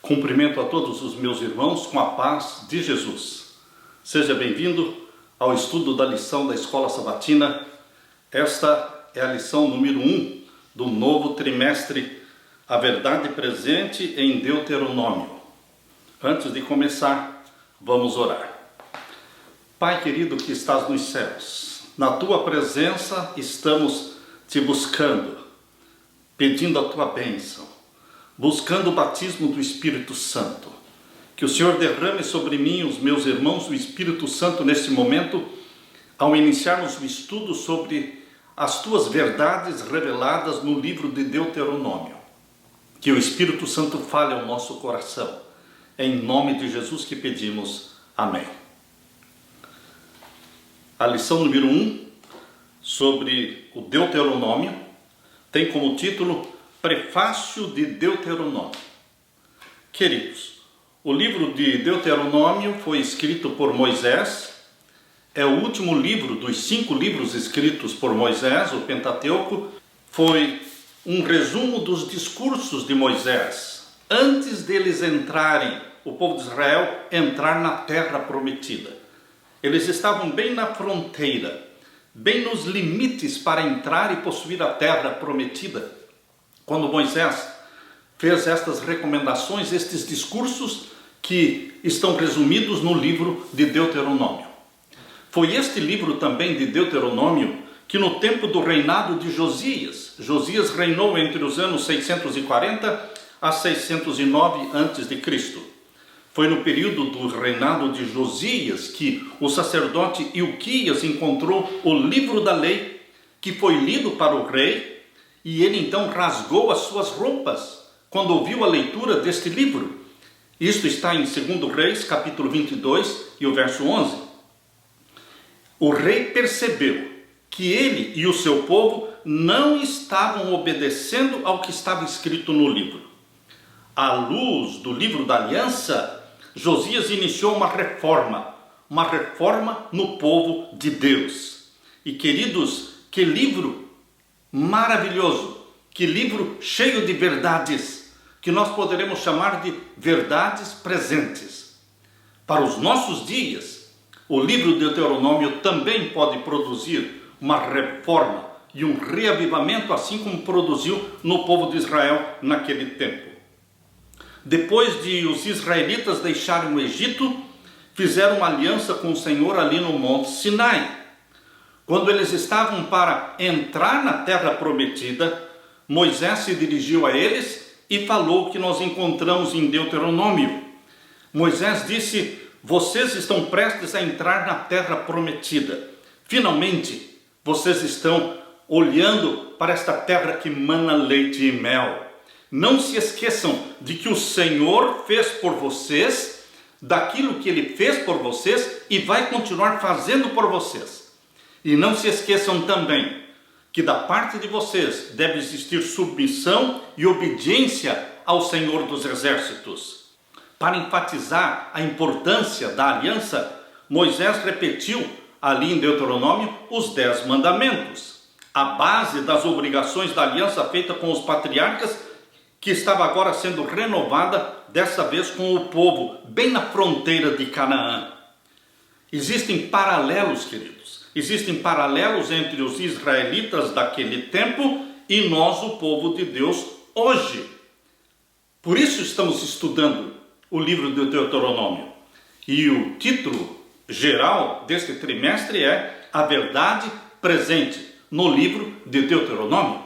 Cumprimento a todos os meus irmãos com a paz de Jesus. Seja bem-vindo ao estudo da lição da Escola Sabatina. Esta é a lição número 1 do novo trimestre, a verdade presente em Deuteronômio. Antes de começar, vamos orar. Pai querido que estás nos céus, na tua presença estamos te buscando, pedindo a tua bênção, buscando o batismo do Espírito Santo. Que o Senhor derrame sobre mim e os meus irmãos o Espírito Santo neste momento, ao iniciarmos o estudo sobre as tuas verdades reveladas no livro de Deuteronômio. Que o Espírito Santo fale ao nosso coração. É em nome de Jesus que pedimos. Amém. A lição número 1 sobre o Deuteronômio tem como título Prefácio de Deuteronômio. Queridos, o livro de Deuteronômio foi escrito por Moisés, é o último livro dos 5 livros escritos por Moisés, o Pentateuco. Foi um resumo dos discursos de Moisés, antes deles entrarem, o povo de Israel entrar na terra prometida. Eles estavam bem na fronteira, bem nos limites para entrar e possuir a terra prometida, quando Moisés fez estas recomendações, estes discursos que estão resumidos no livro de Deuteronômio. Foi este livro também de Deuteronômio que no tempo do reinado de Josias reinou entre os anos 640 a 609 a.C. Foi no período do reinado de Josias que o sacerdote Ilquias encontrou o livro da lei, que foi lido para o rei, e ele então rasgou as suas roupas quando ouviu a leitura deste livro. Isto está em 2 Reis, capítulo 22 e o verso 11. O rei percebeu que ele e o seu povo não estavam obedecendo ao que estava escrito no livro. À luz do livro da aliança, Josias iniciou uma reforma no povo de Deus. E queridos, que livro maravilhoso, que livro cheio de verdades, que nós poderemos chamar de verdades presentes. Para os nossos dias, o livro de Deuteronômio também pode produzir uma reforma e um reavivamento, assim como produziu no povo de Israel naquele tempo. Depois de os israelitas deixarem o Egito, fizeram uma aliança com o Senhor ali no Monte Sinai. Quando eles estavam para entrar na terra prometida, Moisés se dirigiu a eles e falou o que nós encontramos em Deuteronômio. Moisés disse: vocês estão prestes a entrar na terra prometida. Finalmente, vocês estão olhando para esta terra que mana leite e mel. Não se esqueçam de que o Senhor fez por vocês, daquilo que Ele fez por vocês e vai continuar fazendo por vocês. E não se esqueçam também que da parte de vocês deve existir submissão e obediência ao Senhor dos Exércitos. Para enfatizar a importância da aliança, Moisés repetiu ali em Deuteronômio os 10 mandamentos, a base das obrigações da aliança feita com os patriarcas, que estava agora sendo renovada, dessa vez com o povo, bem na fronteira de Canaã. Existem paralelos, queridos. Existem paralelos entre os israelitas daquele tempo e nós, o povo de Deus, hoje. Por isso estamos estudando o livro de Deuteronômio. E o título geral deste trimestre é A Verdade Presente no livro de Deuteronômio.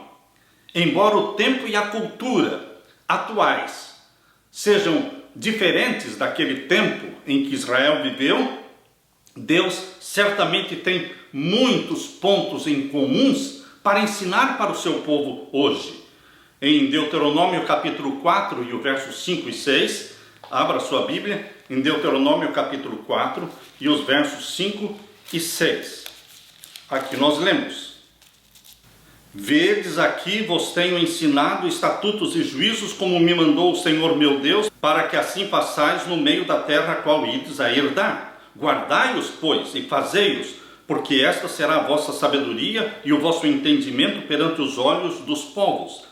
Embora o tempo e a cultura atuais sejam diferentes daquele tempo em que Israel viveu, Deus certamente tem muitos pontos em comuns para ensinar para o seu povo hoje. Em Deuteronômio capítulo 4 e o versos 5 e 6, abra sua Bíblia, em Deuteronômio capítulo 4 e os versos 5 e 6. Aqui nós lemos: Vedes aqui vos tenho ensinado estatutos e juízos, como me mandou o Senhor meu Deus, para que assim passais no meio da terra a qual ides a herdar. Guardai-os, pois, e fazei-os, porque esta será a vossa sabedoria e o vosso entendimento perante os olhos dos povos,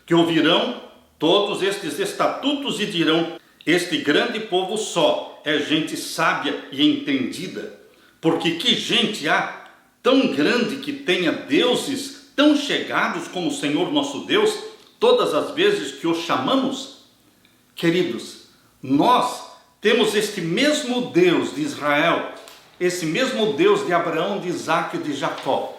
que ouvirão todos estes estatutos e dirão: Este grande povo só é gente sábia e entendida, porque que gente há tão grande que tenha deuses tão chegados como o Senhor nosso Deus, todas as vezes que o chamamos? Queridos, nós temos este mesmo Deus de Israel, esse mesmo Deus de Abraão, de Isaac e de Jacó,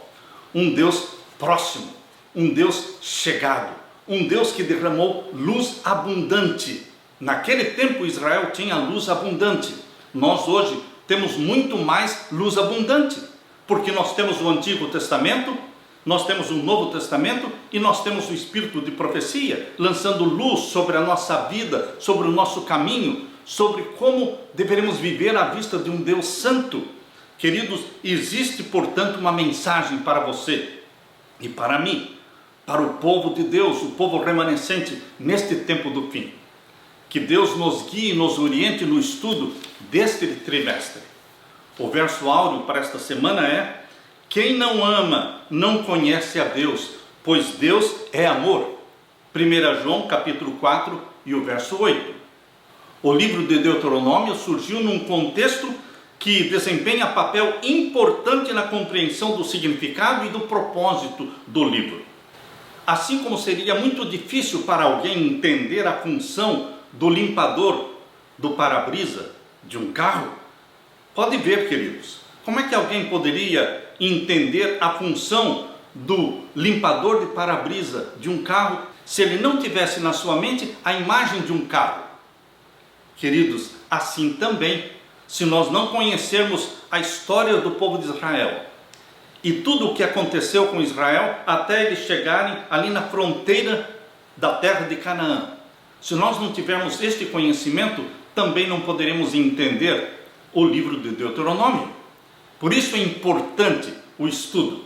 um Deus próximo, um Deus chegado, um Deus que derramou luz abundante. Naquele tempo Israel tinha luz abundante. Nós hoje temos muito mais luz abundante, porque nós temos o Antigo Testamento, nós temos o Novo Testamento e nós temos o Espírito de profecia, lançando luz sobre a nossa vida, sobre o nosso caminho, sobre como deveremos viver à vista de um Deus santo. Queridos, existe portanto uma mensagem para você e para mim, para o povo de Deus, o povo remanescente neste tempo do fim. Que Deus nos guie e nos oriente no estudo deste trimestre. O verso áureo para esta semana é: quem não ama não conhece a Deus, pois Deus é amor. 1 João capítulo 4 e o verso 8. O livro de Deuteronômio surgiu num contexto que desempenha papel importante na compreensão do significado e do propósito do livro. Assim como seria muito difícil para alguém entender a função do limpador do para-brisa de um carro, pode ver, queridos, como é que alguém poderia entender a função do limpador de para-brisa de um carro se ele não tivesse na sua mente a imagem de um carro? Queridos, assim também, se nós não conhecermos a história do povo de Israel e tudo o que aconteceu com Israel até eles chegarem ali na fronteira da terra de Canaã, se nós não tivermos este conhecimento, também não poderemos entender o livro de Deuteronômio. Por isso é importante o estudo.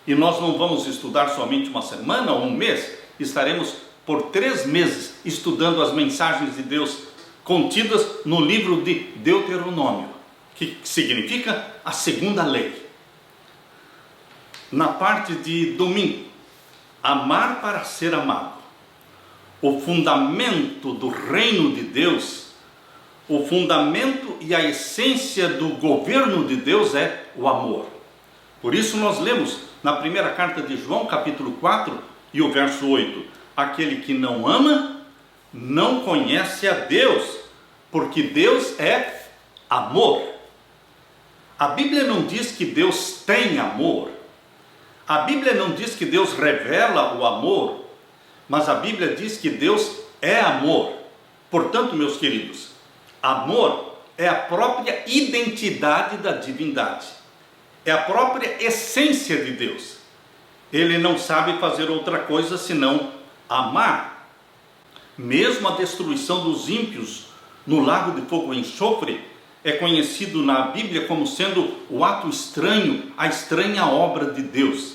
E nós não vamos estudar somente uma semana ou um mês, estaremos por 3 meses estudando as mensagens de Deus contidas no livro de Deuteronômio, que significa a segunda lei. Na parte de domingo, amar para ser amado. O fundamento do reino de Deus, o fundamento e a essência do governo de Deus é o amor. Por isso nós lemos na primeira carta de João, capítulo 4 e o verso 8: aquele que não ama, não conhece a Deus, porque Deus é amor. A Bíblia não diz que Deus tem amor. A Bíblia não diz que Deus revela o amor, mas a Bíblia diz que Deus é amor. Portanto, meus queridos, amor é a própria identidade da divindade, é a própria essência de Deus. Ele não sabe fazer outra coisa senão amar. Mesmo a destruição dos ímpios no lago de fogo e enxofre é conhecido na Bíblia como sendo o ato estranho, a estranha obra de Deus.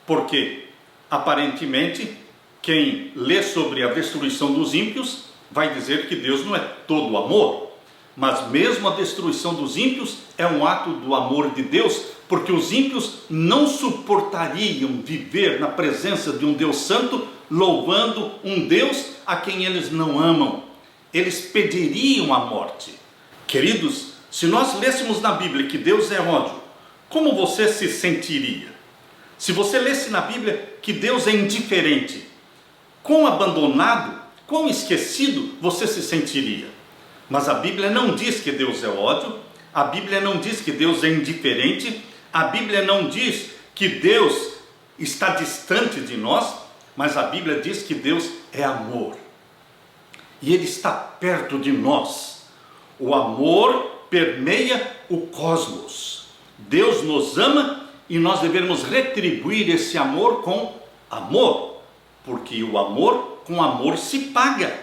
Porque, aparentemente, quem lê sobre a destruição dos ímpios vai dizer que Deus não é todo amor. Mas mesmo a destruição dos ímpios é um ato do amor de Deus, porque os ímpios não suportariam viver na presença de um Deus santo, louvando um Deus a quem eles não amam. Eles pediriam a morte. Queridos, se nós lêssemos na Bíblia que Deus é ódio, como você se sentiria? Se você lesse na Bíblia que Deus é indiferente, quão abandonado, quão esquecido você se sentiria? Mas a Bíblia não diz que Deus é ódio, a Bíblia não diz que Deus é indiferente, a Bíblia não diz que Deus está distante de nós, mas a Bíblia diz que Deus é amor. E Ele está perto de nós. O amor permeia o cosmos. Deus nos ama e nós devemos retribuir esse amor com amor, porque o amor com amor se paga.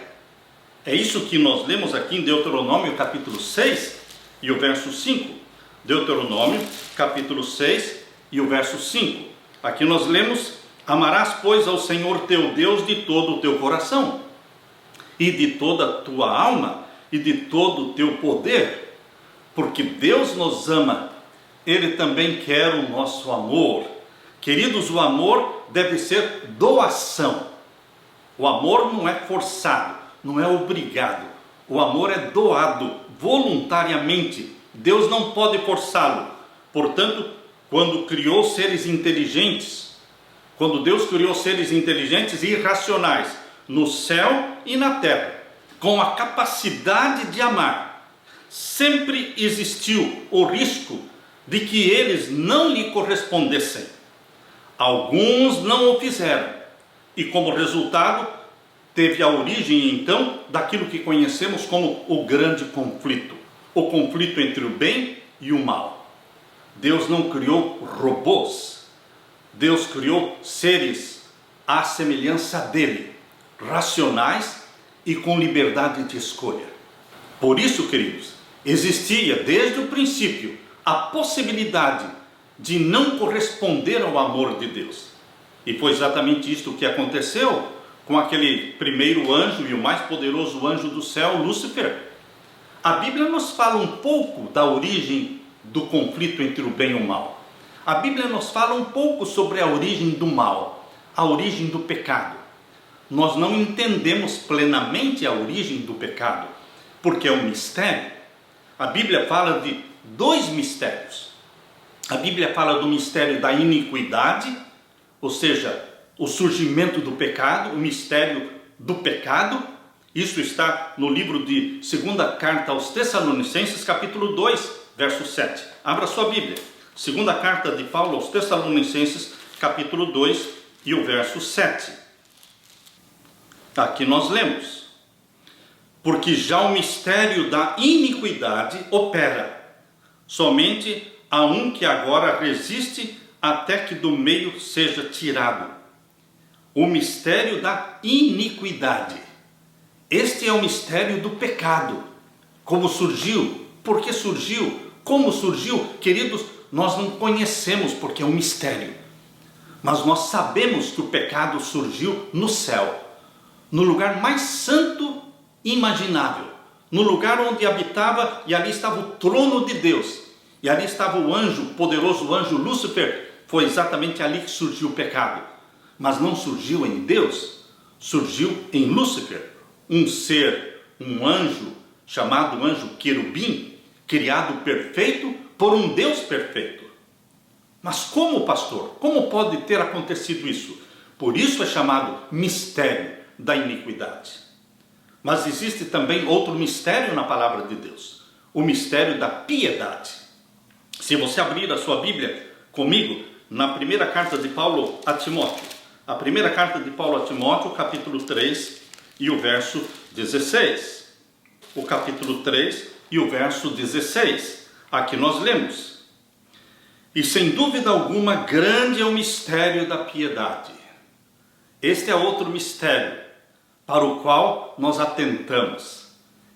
É isso que nós lemos aqui em Deuteronômio capítulo 6 e o verso 5. Deuteronômio capítulo 6 e o verso 5. Aqui nós lemos: amarás, pois, ao Senhor teu Deus de todo o teu coração, e de toda a tua alma, e de todo o teu poder. Porque Deus nos ama, Ele também quer o nosso amor. Queridos, o amor deve ser doação. O amor não é forçado, não é obrigado. O amor é doado voluntariamente. Deus não pode forçá-lo. Portanto, quando criou seres inteligentes, quando Deus criou seres inteligentes e irracionais no céu e na terra, com a capacidade de amar, sempre existiu o risco de que eles não lhe correspondessem. Alguns não o fizeram, e como resultado, teve a origem então daquilo que conhecemos como o grande conflito, o conflito entre o bem e o mal. Deus não criou robôs, Deus criou seres à semelhança dele, racionais e com liberdade de escolha. Por isso, queridos, existia desde o princípio a possibilidade de não corresponder ao amor de Deus. E foi exatamente isto que aconteceu com aquele primeiro anjo e o mais poderoso anjo do céu, Lúcifer. A Bíblia nos fala um pouco da origem do conflito entre o bem e o mal. A Bíblia nos fala um pouco sobre a origem do mal, a origem do pecado. Nós não entendemos plenamente a origem do pecado, porque é um mistério. A Bíblia fala de dois mistérios. A Bíblia fala do mistério da iniquidade, ou seja, o surgimento do pecado, o mistério do pecado. Isso está no livro de 2ª carta aos Tessalonicenses, capítulo 2, verso 7. Abra sua Bíblia. 2ª carta de Paulo aos Tessalonicenses, capítulo 2 e o verso 7. Aqui nós lemos: porque já o mistério da iniquidade opera, somente há um que agora resiste até que do meio seja tirado. O mistério da iniquidade. Este é o mistério do pecado. Como surgiu? Por que surgiu? Como surgiu? Queridos, nós não conhecemos porque é um mistério. Mas nós sabemos que o pecado surgiu no céu, no lugar mais santo imaginável, no lugar onde habitava, e ali estava o trono de Deus, e ali estava o anjo, o poderoso anjo Lúcifer. Foi exatamente ali que surgiu o pecado. Mas não surgiu em Deus, surgiu em Lúcifer, um ser, um anjo, chamado anjo querubim, criado perfeito por um Deus perfeito. Mas como, pastor? Como pode ter acontecido isso? Por isso é chamado mistério da iniquidade. Mas existe também outro mistério na palavra de Deus, o mistério da piedade. Se você abrir a sua Bíblia comigo, na primeira carta de Paulo a Timóteo, a primeira carta de Paulo a Timóteo, capítulo 3 e o verso 16. O capítulo 3 e o verso 16. Aqui nós lemos: e sem dúvida alguma grande é o mistério da piedade. Este é outro mistério para o qual nós atentamos.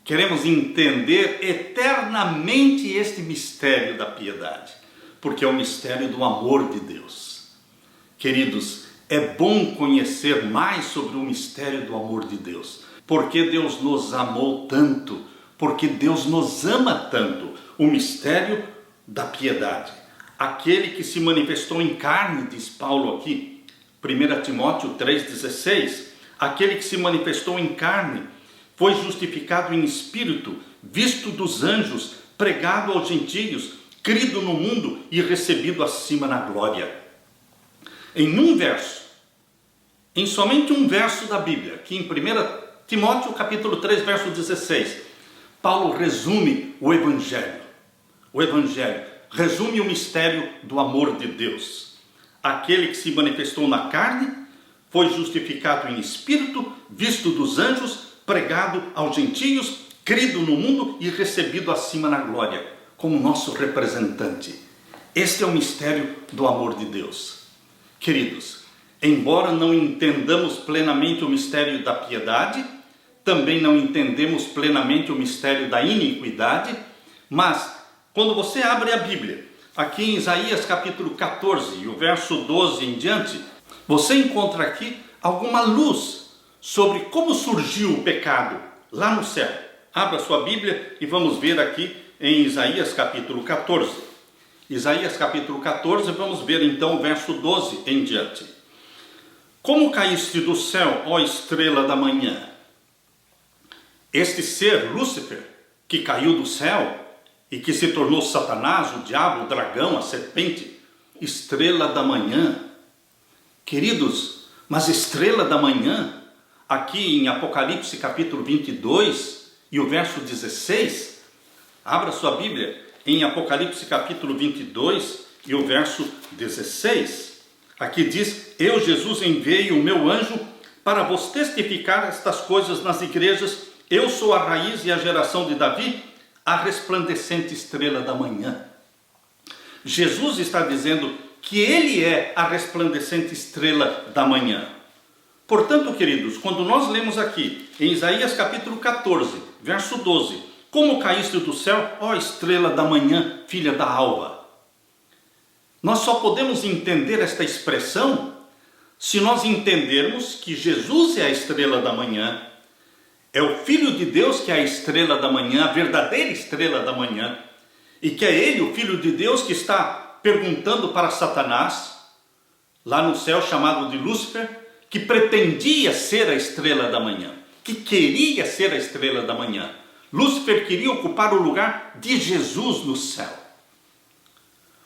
Queremos entender eternamente este mistério da piedade, porque é o mistério do amor de Deus. Queridos, é bom conhecer mais sobre o mistério do amor de Deus. Porque Deus nos amou tanto, porque Deus nos ama tanto. O mistério da piedade. Aquele que se manifestou em carne, diz Paulo aqui, 1 Timóteo 3,16, aquele que se manifestou em carne, foi justificado em espírito, visto dos anjos, pregado aos gentios, crido no mundo e recebido acima na glória. Em um verso, em somente um verso da Bíblia, aqui em 1 Timóteo capítulo 3, verso 16, Paulo resume o Evangelho. O Evangelho resume o mistério do amor de Deus. Aquele que se manifestou na carne, foi justificado em espírito, visto dos anjos, pregado aos gentios, crido no mundo e recebido acima na glória, como nosso representante. Este é o mistério do amor de Deus. Queridos, embora não entendamos plenamente o mistério da piedade, também não entendemos plenamente o mistério da iniquidade, mas quando você abre a Bíblia, aqui em Isaías capítulo 14, e o verso 12 em diante, você encontra aqui alguma luz sobre como surgiu o pecado lá no céu. Abra sua Bíblia e vamos ver aqui em Isaías capítulo 14. Isaías capítulo 14, vamos ver então o verso 12 em diante. Como caíste do céu, ó estrela da manhã? Este ser, Lúcifer, que caiu do céu e que se tornou Satanás, o diabo, o dragão, a serpente, estrela da manhã. Queridos, mas estrela da manhã, aqui em Apocalipse capítulo 22 e o verso 16, abra sua Bíblia em Apocalipse capítulo 22 e o verso 16. Aqui diz: eu, Jesus, enviei o meu anjo para vos testificar estas coisas nas igrejas. Eu sou a raiz e a geração de Davi, a resplandecente estrela da manhã. Jesus está dizendo que ele é a resplandecente estrela da manhã. Portanto, queridos, quando nós lemos aqui em Isaías capítulo 14, verso 12, como caíste do céu, ó estrela da manhã, filha da alva. Nós só podemos entender esta expressão se nós entendermos que Jesus é a estrela da manhã, é o Filho de Deus que é a estrela da manhã, a verdadeira estrela da manhã, e que é ele, o Filho de Deus, que está perguntando para Satanás, lá no céu, chamado de Lúcifer, que pretendia ser a estrela da manhã, que queria ser a estrela da manhã. Lúcifer queria ocupar o lugar de Jesus no céu.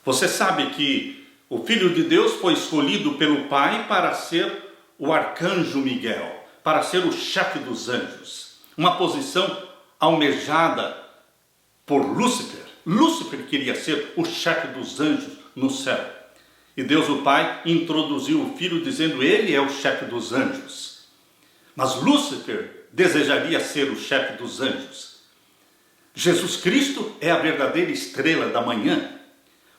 Você sabe que o Filho de Deus foi escolhido pelo Pai para ser o arcanjo Miguel, para ser o chefe dos anjos, uma posição almejada por Lúcifer. Lúcifer queria ser o chefe dos anjos no céu. E Deus o Pai introduziu o Filho dizendo: ele é o chefe dos anjos. Mas Lúcifer desejaria ser o chefe dos anjos. Jesus Cristo é a verdadeira estrela da manhã.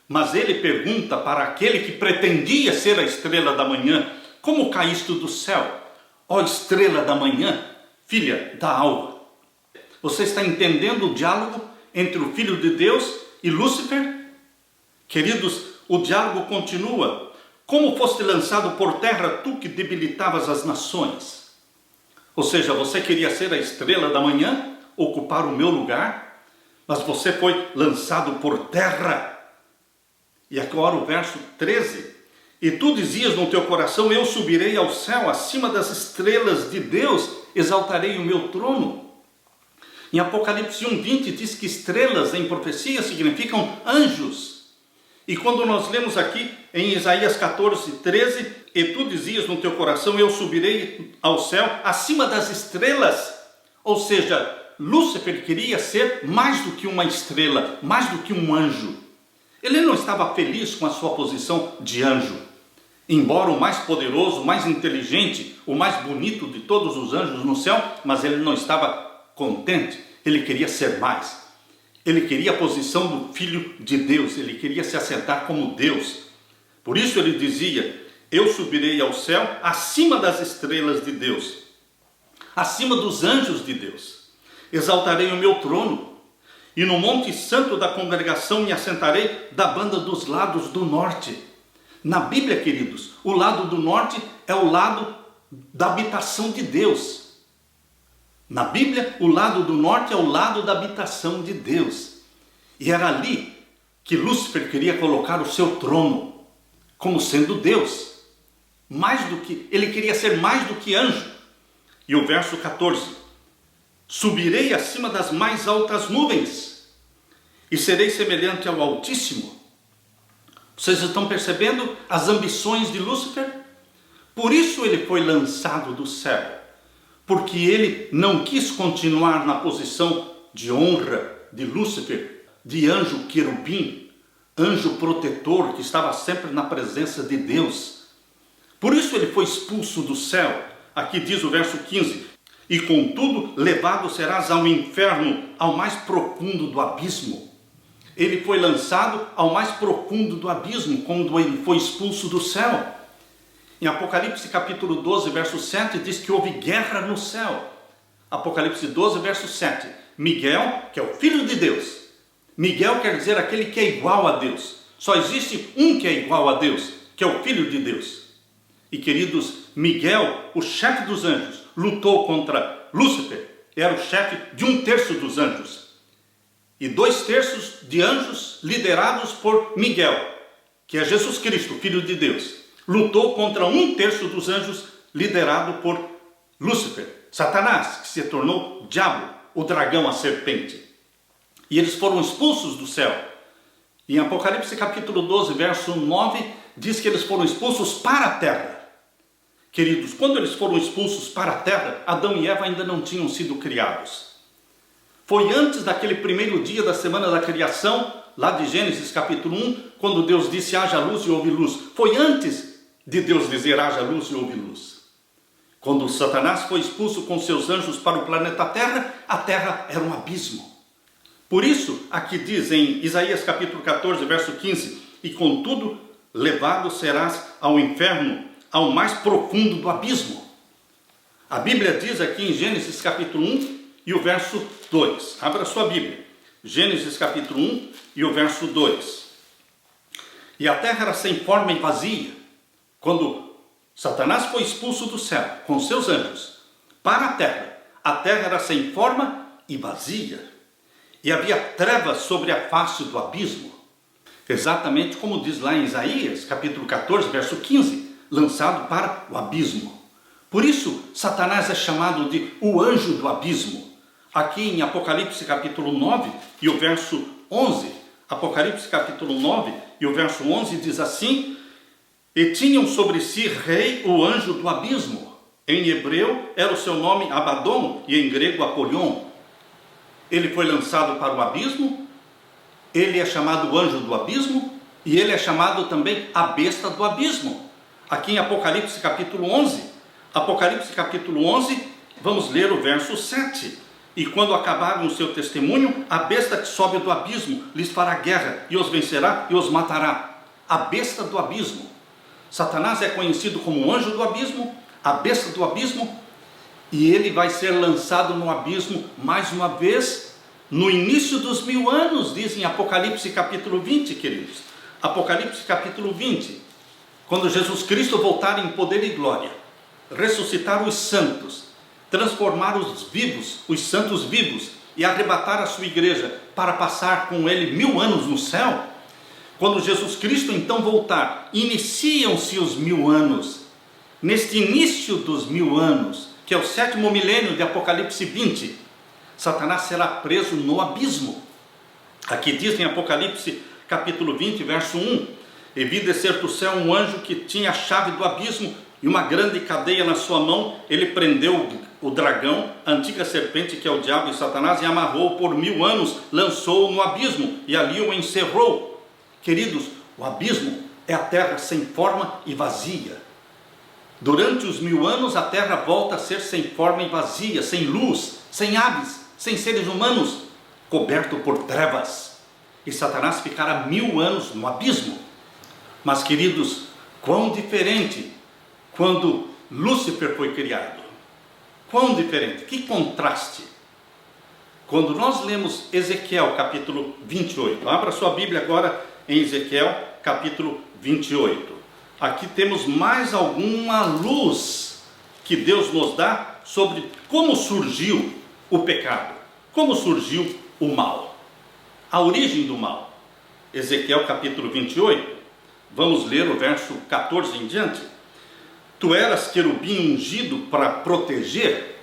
Mas ele pergunta para aquele que pretendia ser a estrela da manhã: como caíste do céu, ó estrela da manhã, filha da alva? Você está entendendo o diálogo entre o Filho de Deus e Lúcifer? Queridos, o diálogo continua. Como foste lançado por terra, tu que debilitavas as nações? Ou seja, você queria ser a estrela da manhã, ocupar o meu lugar, mas você foi lançado por terra. E agora o verso 13. E tu dizias no teu coração: eu subirei ao céu, acima das estrelas de Deus, exaltarei o meu trono. Em Apocalipse 1:20 diz que estrelas em profecia significam anjos. E quando nós lemos aqui em Isaías 14:13, e tu dizias no teu coração: eu subirei ao céu, acima das estrelas. Ou seja, Lúcifer queria ser mais do que uma estrela, mais do que um anjo. Ele não estava feliz com a sua posição de anjo. Embora o mais poderoso, o mais inteligente, o mais bonito de todos os anjos no céu, mas ele não estava contente. Ele queria ser mais. Ele queria a posição do Filho de Deus. Ele queria se assentar como Deus. Por isso ele dizia: eu subirei ao céu, acima das estrelas de Deus, acima dos anjos de Deus. Exaltarei o meu trono. E no monte santo da congregação me assentarei da banda dos lados do norte. Na Bíblia, queridos, o lado do norte é o lado da habitação de Deus. Na Bíblia, o lado do norte é o lado da habitação de Deus. E era ali que Lúcifer queria colocar o seu trono, como sendo Deus. Ele queria ser mais do que anjo. E o verso 14: subirei acima das mais altas nuvens, e serei semelhante ao Altíssimo. Vocês estão percebendo as ambições de Lúcifer? Por isso ele foi lançado do céu, porque ele não quis continuar na posição de honra de Lúcifer, de anjo querubim, anjo protetor que estava sempre na presença de Deus. Por isso ele foi expulso do céu. Aqui diz o verso 15: e contudo levado serás ao inferno, ao mais profundo do abismo. Ele foi lançado ao mais profundo do abismo, quando ele foi expulso do céu. Em Apocalipse capítulo 12, verso 7, diz que houve guerra no céu. Apocalipse 12, verso 7. Miguel, que é o Filho de Deus. Miguel quer dizer aquele que é igual a Deus. Só existe um que é igual a Deus, que é o Filho de Deus. E queridos, Miguel, o chefe dos anjos, lutou contra Lúcifer. Era o chefe de 1/3 dos anjos. E 2/3 de anjos liderados por Miguel, que é Jesus Cristo, Filho de Deus, lutou contra 1/3 dos anjos liderado por Lúcifer, Satanás, que se tornou diabo, o dragão, a serpente. E eles foram expulsos do céu. Em Apocalipse capítulo 12, verso 9, diz que eles foram expulsos para a terra. Queridos, quando eles foram expulsos para a terra, Adão e Eva ainda não tinham sido criados. Foi antes daquele primeiro dia da semana da criação, lá de Gênesis capítulo 1, quando Deus disse haja luz e houve luz. Foi antes de Deus dizer haja luz e houve luz. Quando Satanás foi expulso com seus anjos para o planeta Terra, a terra era um abismo. Por isso, aqui diz em Isaías capítulo 14, verso 15, e contudo, levado serás ao inferno, ao mais profundo do abismo. A Bíblia diz aqui em Gênesis capítulo 1 e o verso 2. Abra sua Bíblia. Gênesis capítulo 1 e o verso 2. E a terra era sem forma e vazia, quando Satanás foi expulso do céu com seus anjos para a terra era sem forma e vazia. E havia trevas sobre a face do abismo. Exatamente como diz lá em Isaías, capítulo 14, verso 15, lançado para o abismo. Por isso, Satanás é chamado de o anjo do abismo. Aqui em Apocalipse capítulo 9 e o verso 11, Apocalipse capítulo 9 e o verso 11 diz assim: e tinham sobre si rei o anjo do abismo. Em hebreu era o seu nome Abaddon e em grego Apolion. Ele foi lançado para o abismo, ele é chamado anjo do abismo e ele é chamado também a besta do abismo. Aqui em Apocalipse capítulo 11, vamos ler o verso 7. E quando acabarem o seu testemunho, a besta que sobe do abismo lhes fará guerra e os vencerá e os matará. A besta do abismo. Satanás é conhecido como o anjo do abismo, a besta do abismo, e ele vai ser lançado no abismo mais uma vez no início dos 1000 anos, diz em Apocalipse capítulo 20, queridos. Apocalipse capítulo 20, quando Jesus Cristo voltar em poder e glória, ressuscitar os santos, transformar os vivos, os santos vivos, e arrebatar a sua igreja para passar com ele 1000 anos no céu. Quando Jesus Cristo então voltar, iniciam-se os 1000 anos. Neste início dos 1000 anos, que é o 7º milênio de Apocalipse 20, Satanás será preso no abismo. Aqui diz em Apocalipse capítulo 20, verso 1, e vi descer do céu um anjo que tinha a chave do abismo e uma grande cadeia na sua mão. Ele prendeu o dragão, a antiga serpente que é o diabo e Satanás, e amarrou-o por 1000 anos, lançou-o no abismo e ali o encerrou. Queridos, o abismo é a terra sem forma e vazia. Durante os 1000 anos a terra volta a ser sem forma e vazia, sem luz, sem aves, sem seres humanos, coberto por trevas. E Satanás ficará 1000 anos no abismo. Mas queridos, quão diferente quando Lúcifer foi criado. Quão diferente, que contraste. Quando nós lemos Ezequiel capítulo 28, abra sua Bíblia agora em Ezequiel capítulo 28. Aqui temos mais alguma luz que Deus nos dá sobre como surgiu o pecado, como surgiu o mal, a origem do mal. Ezequiel capítulo 28, vamos ler o verso 14 em diante. Tu eras querubim ungido para proteger.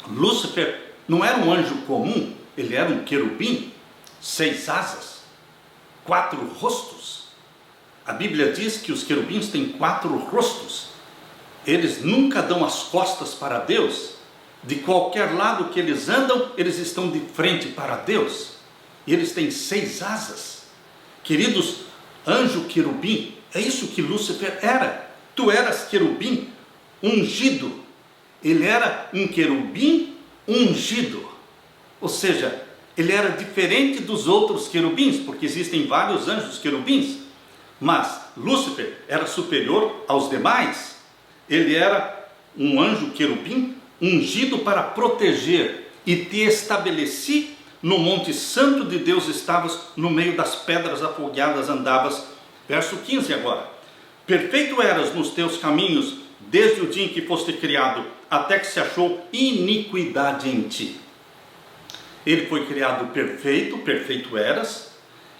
Lúcifer não era um anjo comum, ele era um querubim, 6 asas, 4 rostos. A Bíblia diz que os querubins têm 4 rostos. Eles nunca dão as costas para Deus. De qualquer lado que eles andam, eles estão de frente para Deus. E eles têm 6 asas. Queridos, anjo querubim, é isso que Lúcifer era. Tu eras querubim ungido. Ele era um querubim ungido. Ou seja, ele era diferente dos outros querubins, porque existem vários anjos querubins. Mas Lúcifer era superior aos demais. Ele era um anjo querubim ungido para proteger. E te estabeleci no monte santo de Deus estavas, no meio das pedras afogueadas andavas. Verso 15 agora. Perfeito eras nos teus caminhos, desde o dia em que foste criado, até que se achou iniquidade em ti. Ele foi criado perfeito, perfeito eras.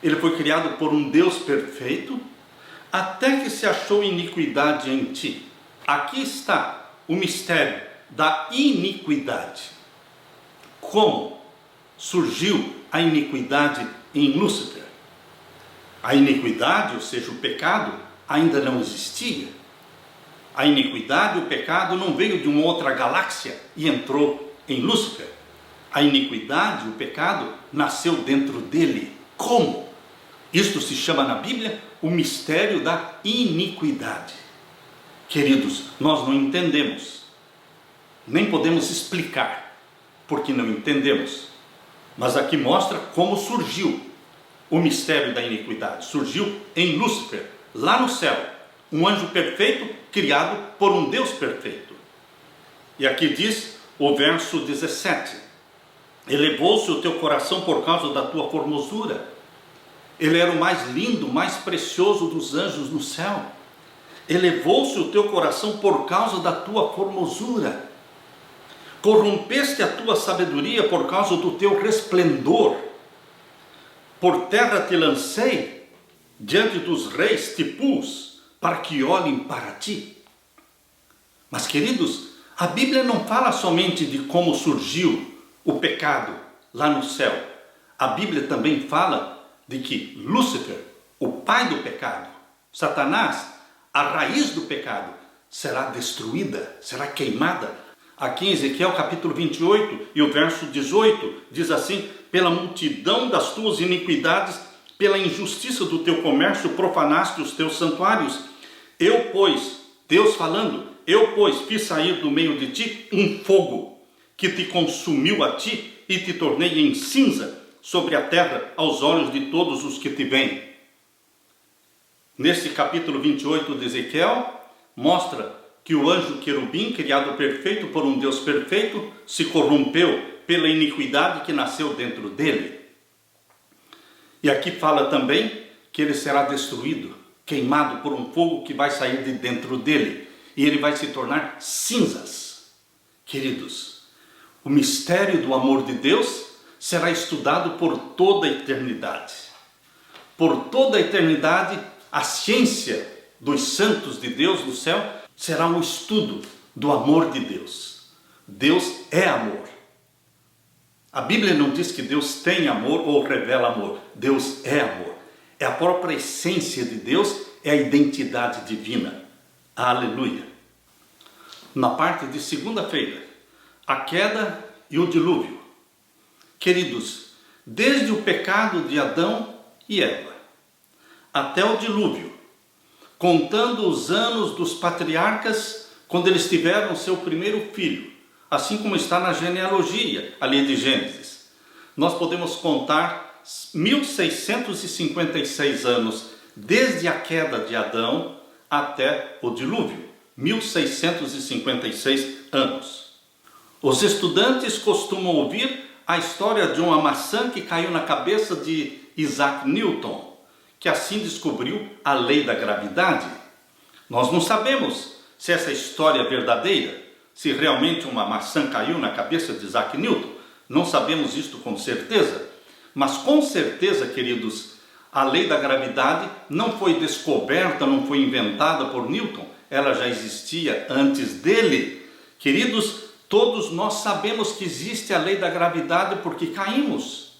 Ele foi criado por um Deus perfeito, até que se achou iniquidade em ti. Aqui está o mistério da iniquidade. como surgiu a iniquidade em Lúcifer. A iniquidade, ou seja, o pecado, ainda não existia. A iniquidade, o pecado, não veio de uma outra galáxia e entrou em Lúcifer. A iniquidade, o pecado, nasceu dentro dele. Como? Isto se chama na Bíblia o mistério da iniquidade. Queridos, nós não entendemos, nem podemos explicar, porque não entendemos. Mas aqui mostra como surgiu o mistério da iniquidade. Surgiu em Lúcifer, lá no céu, um anjo perfeito criado por um Deus perfeito. E aqui diz o verso 17: elevou-se o teu coração por causa da tua formosura. Ele era o mais lindo, mais precioso dos anjos no céu. Elevou-se o teu coração por causa da tua formosura. Corrompeste a tua sabedoria por causa do teu resplendor. Por terra te lancei, diante dos reis te pus, para que olhem para ti. Mas, queridos, a Bíblia não fala somente de como surgiu o pecado lá no céu. A Bíblia também fala de que Lúcifer, o pai do pecado, Satanás, a raiz do pecado, será destruída, será queimada. Aqui em Ezequiel capítulo 28 e o verso 18 diz assim: pela multidão das tuas iniquidades, pela injustiça do teu comércio, profanaste os teus santuários. Eu, pois, Deus falando, eu, pois, fiz sair do meio de ti um fogo, que te consumiu a ti e te tornei em cinza sobre a terra aos olhos de todos os que te veem. Neste capítulo 28 de Ezequiel, mostra que o anjo querubim, criado perfeito por um Deus perfeito, se corrompeu pela iniquidade que nasceu dentro dele. E aqui fala também que ele será destruído, queimado por um fogo que vai sair de dentro dele, e ele vai se tornar cinzas. Queridos, o mistério do amor de Deus será estudado por toda a eternidade. Por toda a eternidade, a ciência dos santos de Deus no céu será um estudo do amor de Deus. Deus é amor. A Bíblia não diz que Deus tem amor ou revela amor. Deus é amor. É a própria essência de Deus, é a identidade divina. Aleluia. Na parte de segunda-feira, a queda e o dilúvio. Queridos, desde o pecado de Adão e Eva até o dilúvio, contando os anos dos patriarcas quando eles tiveram seu primeiro filho, assim como está na genealogia ali de Gênesis, nós podemos contar 1656 anos desde a queda de Adão até o dilúvio. 1656 anos. Os estudantes costumam ouvir a história de uma maçã que caiu na cabeça de Isaac Newton, que assim descobriu a lei da gravidade. Nós não sabemos se essa história é verdadeira, se realmente uma maçã caiu na cabeça de Isaac Newton. Não sabemos isto com certeza, mas com certeza, queridos, a lei da gravidade não foi descoberta, não foi inventada por Newton, ela já existia antes dele. Queridos, todos nós sabemos que existe a lei da gravidade porque caímos.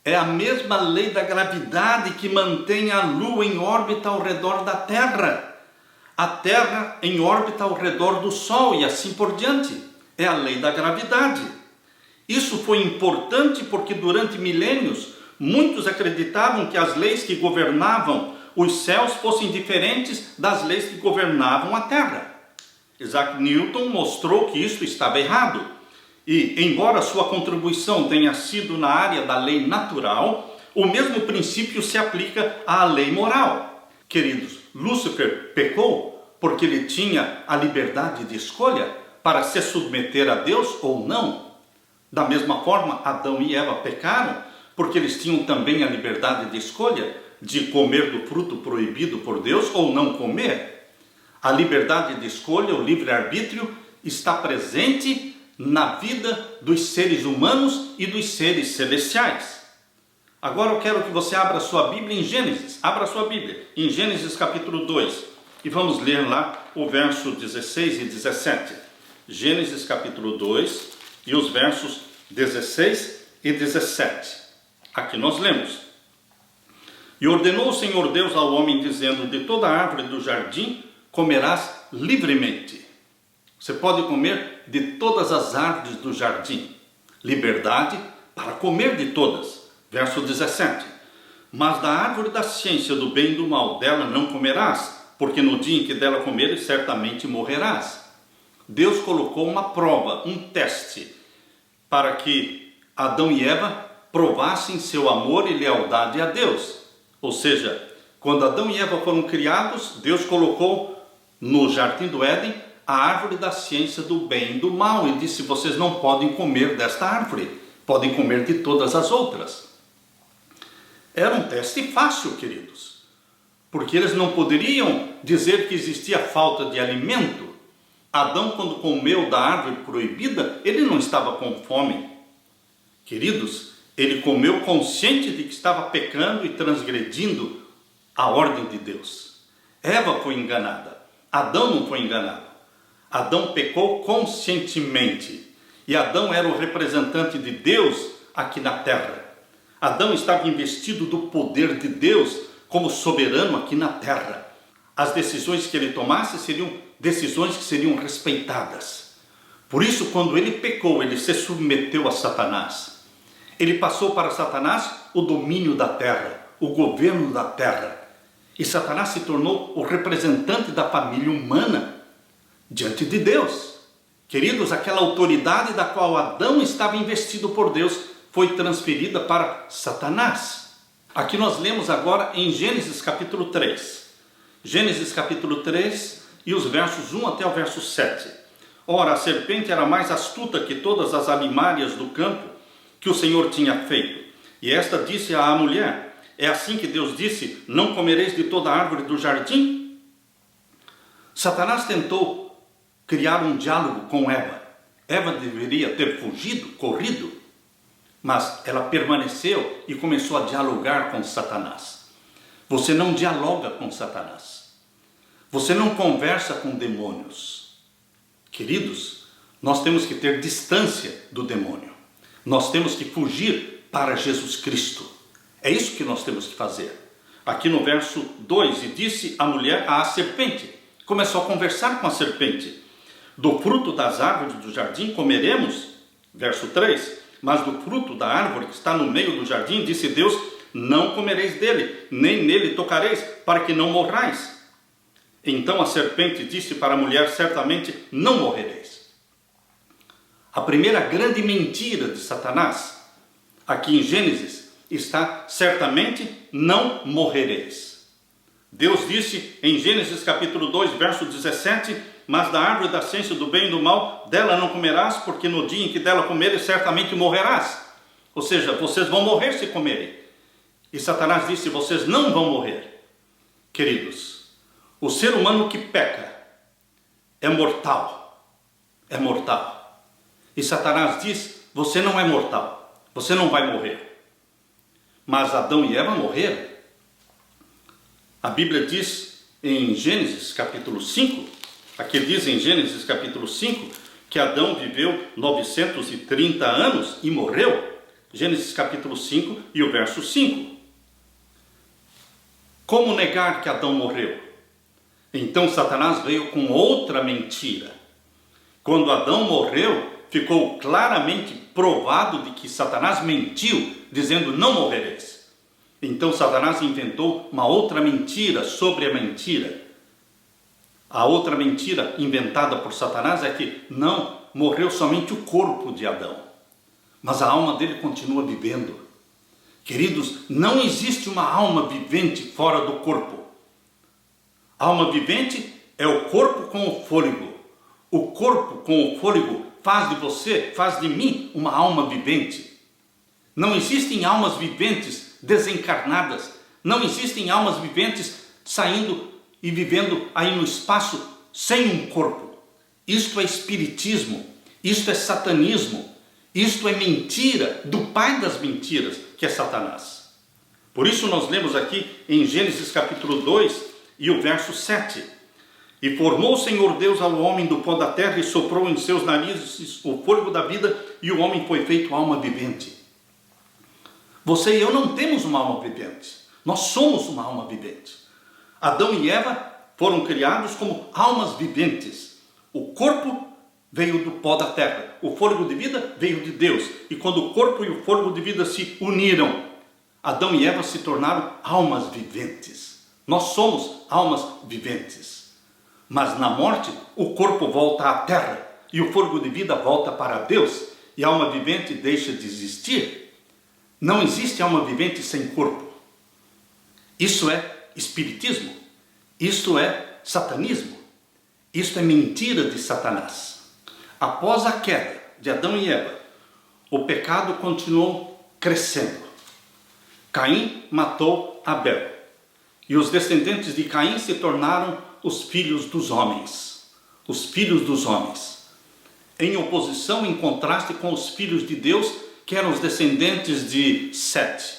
É a mesma lei da gravidade que mantém a Lua em órbita ao redor da Terra, a Terra em órbita ao redor do Sol e assim por diante. É a lei da gravidade. Isso foi importante porque durante milênios muitos acreditavam que as leis que governavam os céus fossem diferentes das leis que governavam a Terra. Isaac Newton mostrou que isso estava errado. E, embora sua contribuição tenha sido na área da lei natural, o mesmo princípio se aplica à lei moral. Queridos, Lúcifer pecou porque ele tinha a liberdade de escolha para se submeter a Deus ou não. Da mesma forma, Adão e Eva pecaram porque eles tinham também a liberdade de escolha de comer do fruto proibido por Deus ou não comer. A liberdade de escolha, o livre-arbítrio, está presente na vida dos seres humanos e dos seres celestiais. Agora eu quero que você abra sua Bíblia em Gênesis. Abra sua Bíblia em Gênesis capítulo 2 e vamos ler lá o verso 16 e 17. Gênesis capítulo 2 e os versos 16 e 17. Aqui nós lemos: E ordenou o Senhor Deus ao homem, dizendo: De toda árvore do jardim comerás livremente. Você pode comer de todas as árvores do jardim. Liberdade para comer de todas. Verso 17. Mas da árvore da ciência do bem e do mal, dela não comerás, porque no dia em que dela comeres, certamente morrerás. Deus colocou uma prova, um teste, para que Adão e Eva provassem seu amor e lealdade a Deus. Ou seja, quando Adão e Eva foram criados, Deus colocou no jardim do Éden a árvore da ciência do bem e do mal, e disse: vocês não podem comer desta árvore, podem comer de todas as outras. Era um teste fácil, queridos, porque eles não poderiam dizer que existia falta de alimento. Adão, quando comeu da árvore proibida, ele não estava com fome. Queridos, ele comeu consciente de que estava pecando e transgredindo a ordem de Deus. Eva foi enganada, Adão não foi enganado. Adão pecou conscientemente, e Adão era o representante de Deus aqui na terra. Adão estava investido do poder de Deus como soberano aqui na terra. As decisões que ele tomasse seriam decisões que seriam respeitadas. Por isso, quando ele pecou, ele se submeteu a Satanás. Ele passou para Satanás o domínio da terra, o governo da terra. E Satanás se tornou o representante da família humana diante de Deus. Queridos, aquela autoridade da qual Adão estava investido por Deus foi transferida para Satanás. Aqui nós lemos agora em Gênesis capítulo 3. Gênesis capítulo 3 e os versos 1 até o verso 7. Ora, a serpente era mais astuta que todas as alimárias do campo que o Senhor tinha feito. E esta disse à mulher: é assim que Deus disse: não comereis de toda árvore do jardim? Satanás tentou criar um diálogo com Eva. Eva deveria ter fugido, corrido, mas ela permaneceu e começou a dialogar com Satanás. Você não dialoga com Satanás. Você não conversa com demônios. Queridos, nós temos que ter distância do demônio. Nós temos que fugir para Jesus Cristo. É isso que nós temos que fazer. Aqui no verso 2, e disse a mulher à serpente, começou a conversar com a serpente: do fruto das árvores do jardim comeremos. Verso 3, mas do fruto da árvore que está no meio do jardim, disse Deus: não comereis dele, nem nele tocareis, para que não morrais. Então a serpente disse para a mulher: certamente não morrereis. A primeira grande mentira de Satanás, aqui em Gênesis, está: certamente não morrereis. Deus disse em Gênesis capítulo 2, verso 17: mas da árvore da ciência do bem e do mal, dela não comerás, porque no dia em que dela comeres, certamente morrerás. Ou seja, vocês vão morrer se comerem. E Satanás disse: vocês não vão morrer. Queridos, o ser humano que peca é mortal. É mortal. E Satanás diz: você não é mortal, você não vai morrer. Mas Adão e Eva morreram. A Bíblia diz em Gênesis capítulo 5, aqui diz em Gênesis capítulo 5, que Adão viveu 930 anos e morreu. Gênesis capítulo 5 e o verso 5. Como negar que Adão morreu? Então Satanás veio com outra mentira. Quando Adão morreu, ficou claramente provado de que Satanás mentiu, dizendo: não morrereis. Então Satanás inventou uma outra mentira sobre a mentira. A outra mentira inventada por Satanás é que não morreu somente o corpo de Adão, mas a alma dele continua vivendo. Queridos, não existe uma alma vivente fora do corpo. A alma vivente é o corpo com o fôlego. O corpo com o fôlego faz de você, faz de mim uma alma vivente. Não existem almas viventes desencarnadas. Não existem almas viventes saindo e vivendo aí no espaço sem um corpo. Isto é espiritismo, isto é satanismo, isto é mentira do pai das mentiras, que é Satanás. Por isso nós lemos aqui em Gênesis capítulo 2 e o verso 7. E formou o Senhor Deus ao homem do pó da terra e soprou em seus narizes o fôlego da vida, e o homem foi feito alma vivente. Você e eu não temos uma alma vivente. Nós somos uma alma vivente. Adão e Eva foram criados como almas viventes. O corpo veio do pó da terra. O fôlego de vida veio de Deus. E quando o corpo e o fôlego de vida se uniram, Adão e Eva se tornaram almas viventes. Nós somos almas viventes. Mas na morte, o corpo volta à terra e o fôlego de vida volta para Deus. E a alma vivente deixa de existir. Não existe alma vivente sem corpo. Isso é espiritismo. Isto é satanismo. Isto é mentira de Satanás. Após a queda de Adão e Eva, o pecado continuou crescendo. Caim matou Abel. E os descendentes de Caim se tornaram os filhos dos homens. Os filhos dos homens. Em oposição, em contraste com os filhos de Deus, que eram os descendentes de Sete.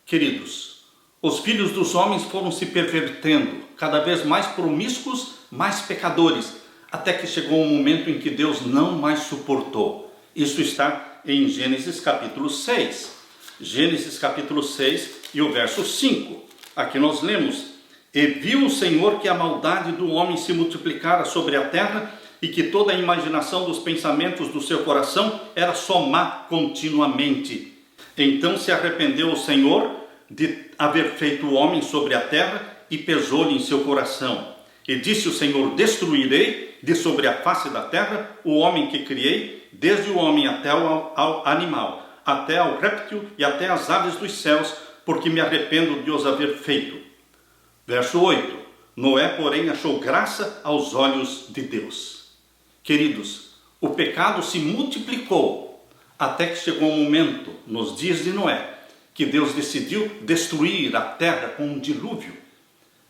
Queridos, os filhos dos homens foram se pervertendo, cada vez mais promíscuos, mais pecadores, até que chegou um momento em que Deus não mais suportou. Isso está em Gênesis capítulo 6. Gênesis capítulo 6 e o verso 5. Aqui nós lemos: E viu o Senhor que a maldade do homem se multiplicara sobre a terra, e que toda a imaginação dos pensamentos do seu coração era só má continuamente. Então se arrependeu o Senhor de haver feito o homem sobre a terra, e pesou-lhe em seu coração. E disse o Senhor: Destruirei de sobre a face da terra o homem que criei, desde o homem até ao animal, até ao réptil e até as aves dos céus, porque me arrependo de os haver feito. Verso 8. Noé, porém, achou graça aos olhos de Deus. Queridos, o pecado se multiplicou até que chegou um momento, nos dias de Noé, que Deus decidiu destruir a terra com um dilúvio.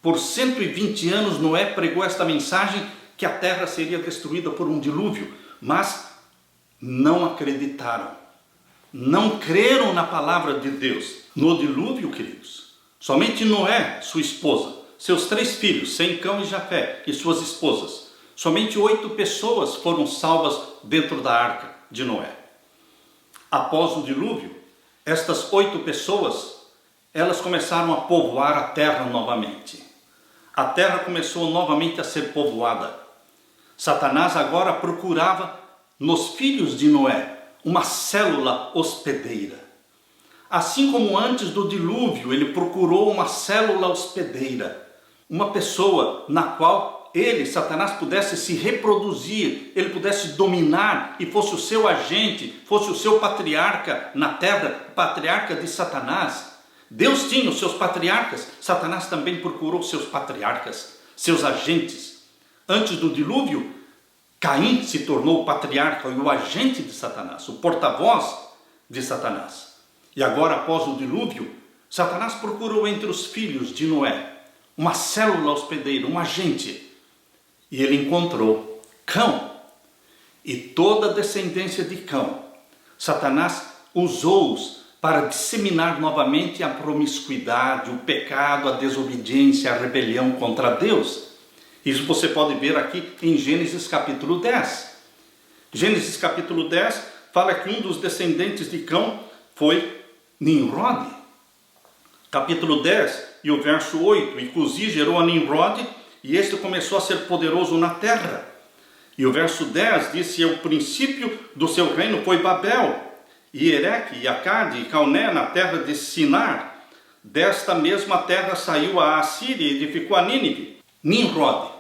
Por 120 anos Noé pregou esta mensagem que a terra seria destruída por um dilúvio, mas não acreditaram, não creram na palavra de Deus. No dilúvio, queridos, somente Noé, sua esposa, seus 3 filhos, Sem, Cão e Jafé, e suas esposas, somente 8 pessoas foram salvas dentro da arca de Noé. Após o dilúvio, estas 8 pessoas, elas começaram a povoar a terra novamente. A terra começou novamente a ser povoada. Satanás agora procurava nos filhos de Noé uma célula hospedeira. Assim como antes do dilúvio ele procurou uma célula hospedeira, uma pessoa na qual ele, Satanás, pudesse se reproduzir, ele pudesse dominar e fosse o seu agente, fosse o seu patriarca na terra, patriarca de Satanás. Deus tinha os seus patriarcas, Satanás também procurou seus patriarcas, seus agentes. Antes do dilúvio, Caim se tornou o patriarca e o agente de Satanás, o porta-voz de Satanás. E agora, após o dilúvio, Satanás procurou entre os filhos de Noé uma célula hospedeira, um agente. E ele encontrou Cão. E toda a descendência de Cão, Satanás usou-os para disseminar novamente a promiscuidade, o pecado, a desobediência, a rebelião contra Deus. Isso você pode ver aqui em Gênesis capítulo 10. Gênesis capítulo 10 fala que um dos descendentes de Cão foi Nimrod. Capítulo 10 e o verso 8. E Cusi gerou a Nimrod, e este começou a ser poderoso na terra. E o verso 10 diz: e o princípio do seu reino foi Babel, e Ereque, e Acade, e Calné, na terra de Sinar. Desta mesma terra saiu a Assíria e edificou a Nínive. Nimrod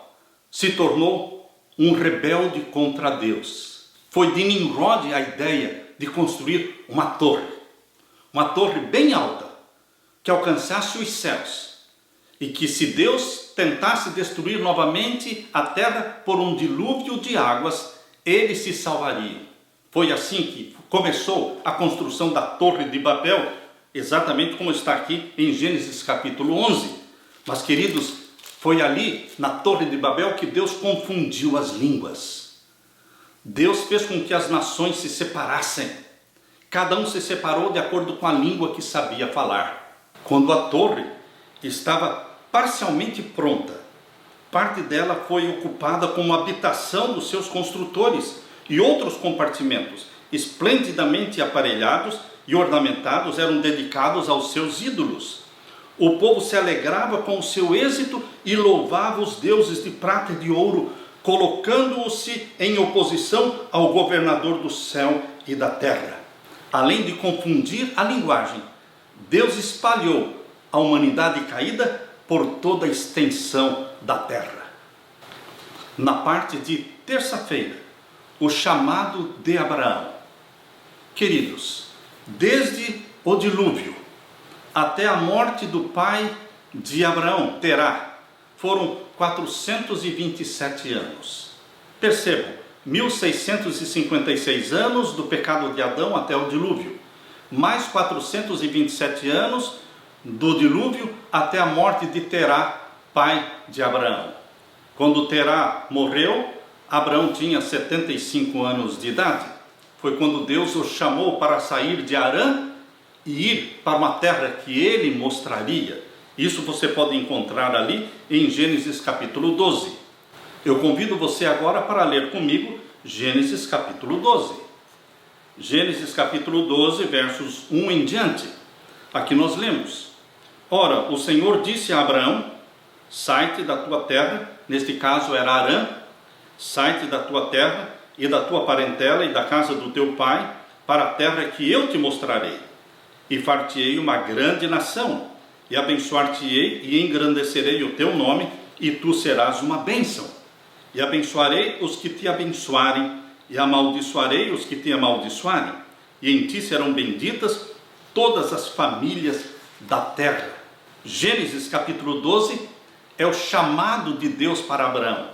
se tornou um rebelde contra Deus. Foi de Nimrod a ideia de construir uma torre bem alta, que alcançasse os céus, e que se Deus tentasse destruir novamente a terra por um dilúvio de águas, ele se salvaria. Foi assim que começou a construção da Torre de Babel, exatamente como está aqui em Gênesis capítulo 11. Mas, queridos, foi ali na Torre de Babel que Deus confundiu as línguas. Deus fez com que as nações se separassem. Cada um se separou de acordo com a língua que sabia falar. Quando a torre estava parcialmente pronta, parte dela foi ocupada como habitação dos seus construtores, e outros compartimentos, esplendidamente aparelhados e ornamentados, eram dedicados aos seus ídolos. O povo se alegrava com o seu êxito e louvava os deuses de prata e de ouro, colocando-se em oposição ao governador do céu e da terra. Além de confundir a linguagem, Deus espalhou a humanidade caída por toda a extensão da terra. Na parte de terça-feira, o chamado de Abraão. Queridos, desde o dilúvio até a morte do pai de Abraão, Terá, foram 427 anos. Percebam, 1656 anos do pecado de Adão até o dilúvio, mais 427 anos do dilúvio até a morte de Terá, pai de Abraão. Quando Terá morreu, Abraão tinha 75 anos de idade. Foi quando Deus o chamou para sair de Harã e ir para uma terra que ele mostraria. Isso você pode encontrar ali em Gênesis capítulo 12. Eu convido você agora para ler comigo Gênesis capítulo 12. Gênesis capítulo 12, versos 1 em diante. Aqui nós lemos: Ora, o Senhor disse a Abraão: sai-te da tua terra, neste caso era Harã, sai-te da tua terra e da tua parentela e da casa do teu pai, para a terra que eu te mostrarei. E far-te-ei uma grande nação, e abençoar-te-ei e engrandecerei o teu nome, e tu serás uma bênção. E abençoarei os que te abençoarem, e amaldiçoarei os que te amaldiçoarem, e em ti serão benditas todas as famílias da terra. Gênesis capítulo 12 é o chamado de Deus para Abraão.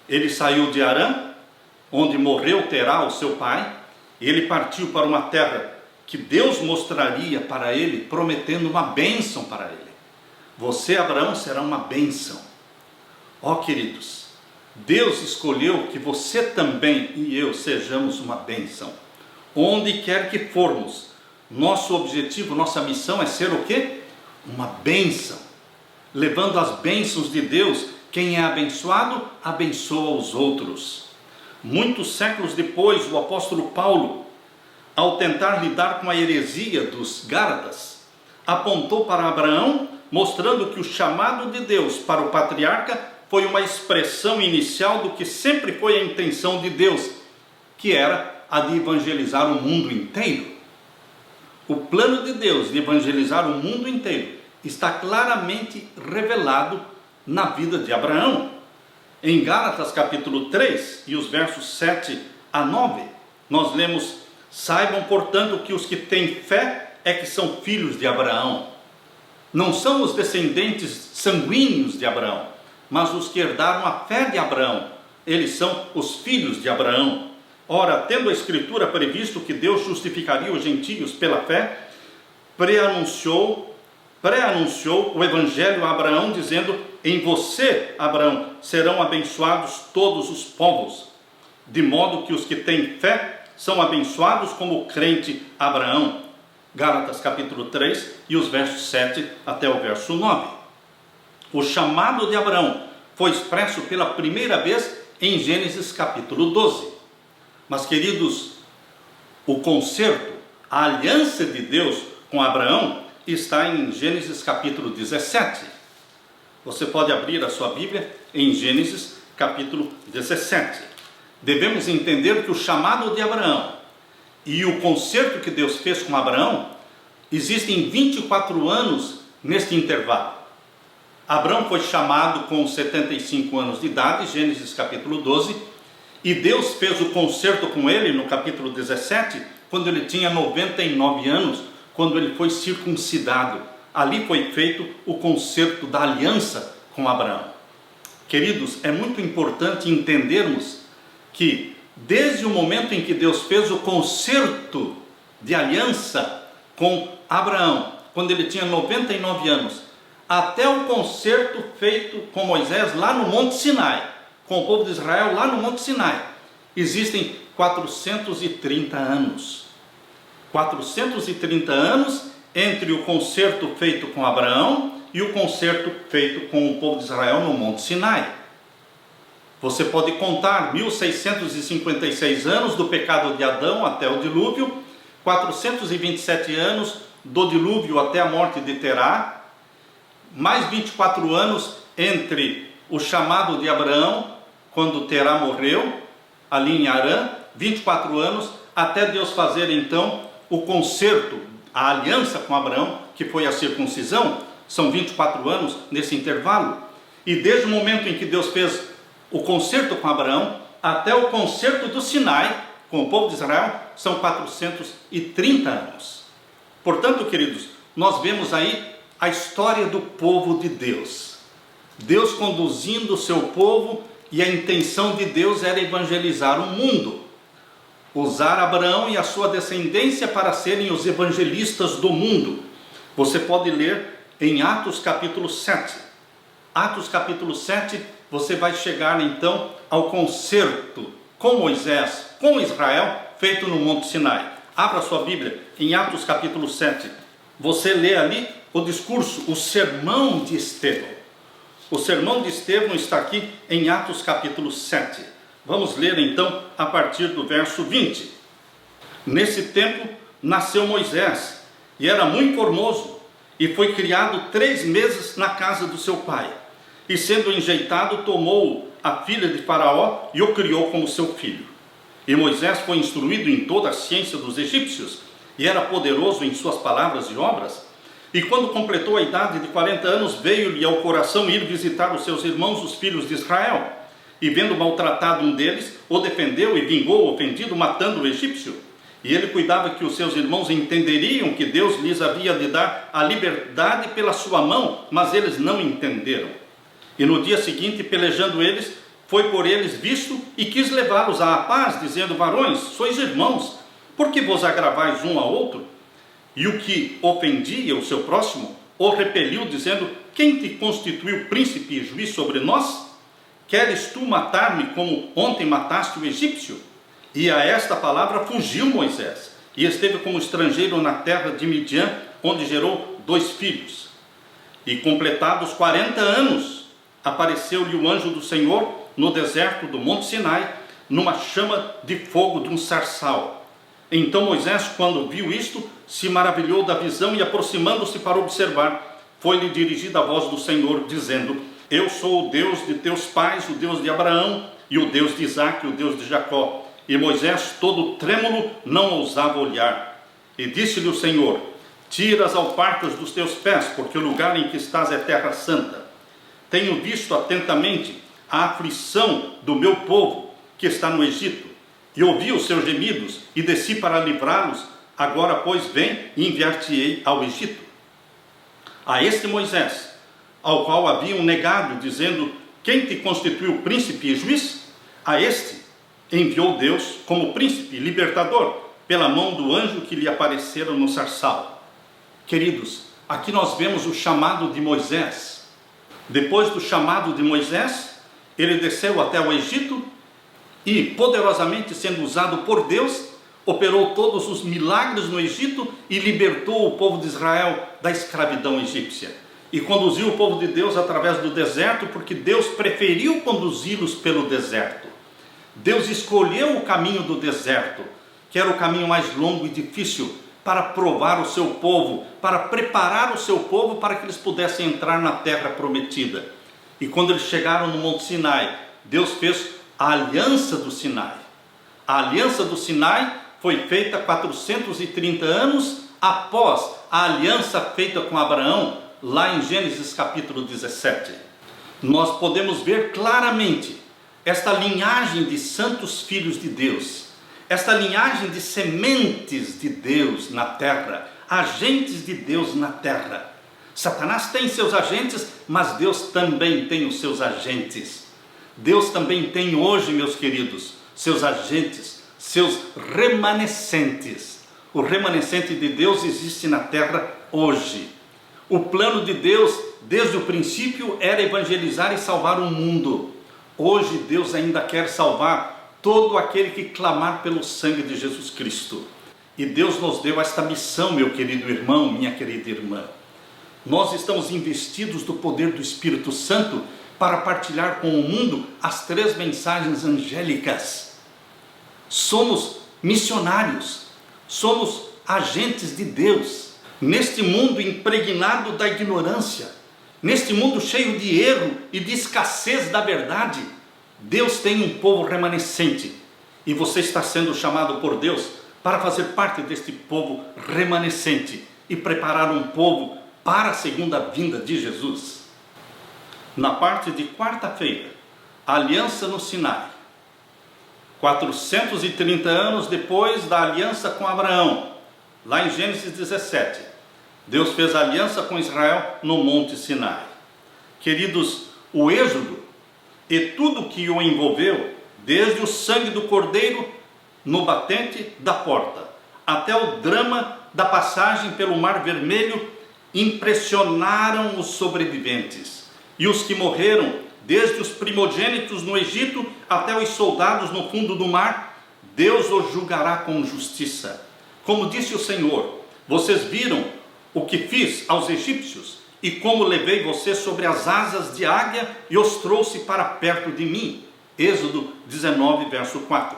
Ele saiu de Harã, onde morreu Terá, o seu pai, e ele partiu para uma terra que Deus mostraria para ele, prometendo uma bênção para ele. Você, Abraão, será uma bênção. Ó queridos, Deus escolheu que você também e eu sejamos uma bênção. Onde quer que formos, nosso objetivo, nossa missão é ser o quê? Uma bênção. Levando as bênçãos de Deus, quem é abençoado, abençoa os outros. Muitos séculos depois, o apóstolo Paulo, ao tentar lidar com a heresia dos Gálatas, apontou para Abraão, mostrando que o chamado de Deus para o patriarca foi uma expressão inicial do que sempre foi a intenção de Deus, que era a de evangelizar o mundo inteiro. O plano de Deus de evangelizar o mundo inteiro está claramente revelado na vida de Abraão. Em Gálatas capítulo 3 e os versos 7 a 9, nós lemos: saibam, portanto, que os que têm fé é que são filhos de Abraão. Não são os descendentes sanguíneos de Abraão, mas os que herdaram a fé de Abraão. Eles são os filhos de Abraão. Ora, tendo a Escritura previsto que Deus justificaria os gentios pela fé, pré-anunciou o Evangelho a Abraão, dizendo: em você, Abraão, serão abençoados todos os povos. De modo que os que têm fé são abençoados como o crente Abraão. Gálatas capítulo 3 e os versos 7 até o verso 9. O chamado de Abraão foi expresso pela primeira vez em Gênesis capítulo 12. Mas, queridos, o concerto, a aliança de Deus com Abraão está em Gênesis capítulo 17. Você pode abrir a sua Bíblia em Gênesis capítulo 17. Devemos entender que o chamado de Abraão e o concerto que Deus fez com Abraão, existem 24 anos neste intervalo. Abraão foi chamado com 75 anos de idade, Gênesis capítulo 12, e Deus fez o concerto com ele no capítulo 17, quando ele tinha 99 anos, quando ele foi circuncidado. Ali foi feito o concerto da aliança com Abraão. Queridos, é muito importante entendermos que desde o momento em que Deus fez o concerto de aliança com Abraão, quando ele tinha 99 anos, até o concerto feito com Moisés lá no Monte Sinai, com o povo de Israel lá no Monte Sinai, existem 430 anos. 430 anos entre o concerto feito com Abraão e o concerto feito com o povo de Israel no Monte Sinai. Você pode contar 1656 anos do pecado de Adão até o dilúvio, 427 anos do dilúvio até a morte de Terá, mais 24 anos entre o chamado de Abraão, quando Terá morreu, ali em Harã, 24 anos, até Deus fazer então o concerto, a aliança com Abraão, que foi a circuncisão, são 24 anos nesse intervalo. E desde o momento em que Deus fez o concerto com Abraão, até o concerto do Sinai, com o povo de Israel, são 430 anos. Portanto, queridos, nós vemos aí a história do povo de Deus. Deus conduzindo o seu povo, e a intenção de Deus era evangelizar o mundo. Usar Abraão e a sua descendência para serem os evangelistas do mundo. Você pode ler em Atos capítulo 7. Atos capítulo 7, você vai chegar então ao concerto com Moisés, com Israel, feito no Monte Sinai. Abra sua Bíblia em Atos capítulo 7. Você lê ali o discurso, o sermão de Estevão. O sermão de Estevão está aqui em Atos capítulo 7. Vamos ler então a partir do verso 20. Nesse tempo nasceu Moisés, e era muito formoso, e foi criado 3 meses na casa do seu pai. E sendo enjeitado, tomou a filha de Faraó e o criou como seu filho. E Moisés foi instruído em toda a ciência dos egípcios, e era poderoso em suas palavras e obras. E quando completou a idade de 40 anos, veio-lhe ao coração ir visitar os seus irmãos, os filhos de Israel. E vendo maltratado um deles, o defendeu e vingou o ofendido, matando o egípcio. E ele cuidava que os seus irmãos entenderiam que Deus lhes havia de dar a liberdade pela sua mão, mas eles não entenderam. E no dia seguinte, pelejando eles, foi por eles visto e quis levá-los à paz, dizendo: varões, sois irmãos, por que vos agravais um ao outro? E o que ofendia o seu próximo, o repeliu, dizendo: quem te constituiu príncipe e juiz sobre nós? Queres tu matar-me como ontem mataste o egípcio? E a esta palavra fugiu Moisés, e esteve como estrangeiro na terra de Midian, onde gerou 2 filhos. E completados 40 anos, apareceu-lhe o anjo do Senhor no deserto do Monte Sinai, numa chama de fogo de um sarçal. Então Moisés, quando viu isto, se maravilhou da visão, e aproximando-se para observar, foi-lhe dirigida a voz do Senhor, dizendo: eu sou o Deus de teus pais, o Deus de Abraão, e o Deus de Isaque, o Deus de Jacó. E Moisés, todo trêmulo, não ousava olhar. E disse-lhe o Senhor: tira as alparcas dos teus pés, porque o lugar em que estás é terra santa. Tenho visto atentamente a aflição do meu povo, que está no Egito, e ouvi os seus gemidos, e desci para livrá-los. Agora, pois, vem e enviar-te-ei ao Egito. A este Moisés, ao qual haviam negado, dizendo: quem te constituiu príncipe e juiz? A este enviou Deus como príncipe libertador, pela mão do anjo que lhe aparecera no sarçal. Queridos, aqui nós vemos o chamado de Moisés. Depois do chamado de Moisés, ele desceu até o Egito e, poderosamente sendo usado por Deus, operou todos os milagres no Egito e libertou o povo de Israel da escravidão egípcia. E conduziu o povo de Deus através do deserto, porque Deus preferiu conduzi-los pelo deserto. Deus escolheu o caminho do deserto, que era o caminho mais longo e difícil, para provar o seu povo, para preparar o seu povo para que eles pudessem entrar na terra prometida. E quando eles chegaram no Monte Sinai, Deus fez a aliança do Sinai. A aliança do Sinai foi feita 430 anos após a aliança feita com Abraão, lá em Gênesis capítulo 17. Nós podemos ver claramente esta linhagem de santos filhos de Deus, esta linhagem de sementes de Deus na terra, agentes de Deus na terra. Satanás tem seus agentes, mas Deus também tem os seus agentes. Deus também tem hoje, meus queridos, seus agentes, seus remanescentes. O remanescente de Deus existe na terra hoje. O plano de Deus, desde o princípio, era evangelizar e salvar o mundo. Hoje Deus ainda quer salvar todo aquele que clamar pelo sangue de Jesus Cristo. E Deus nos deu esta missão, meu querido irmão, minha querida irmã. Nós estamos investidos do poder do Espírito Santo para partilhar com o mundo as 3 mensagens angélicas. Somos missionários, somos agentes de Deus. Neste mundo impregnado da ignorância, neste mundo cheio de erro e de escassez da verdade, Deus tem um povo remanescente. E você está sendo chamado por Deus para fazer parte deste povo remanescente e preparar um povo para a segunda vinda de Jesus. Na parte de quarta-feira, a aliança no Sinai. 430 anos depois da aliança com Abraão, lá em Gênesis 17, Deus fez aliança com Israel no Monte Sinai. Queridos, o Êxodo e tudo que o envolveu, desde o sangue do cordeiro no batente da porta, até o drama da passagem pelo Mar Vermelho, impressionaram os sobreviventes. E os que morreram, desde os primogênitos no Egito até os soldados no fundo do mar, Deus os julgará com justiça. Como disse o Senhor: vocês viram o que fiz aos egípcios e como levei vocês sobre as asas de águia e os trouxe para perto de mim. Êxodo 19, verso 4.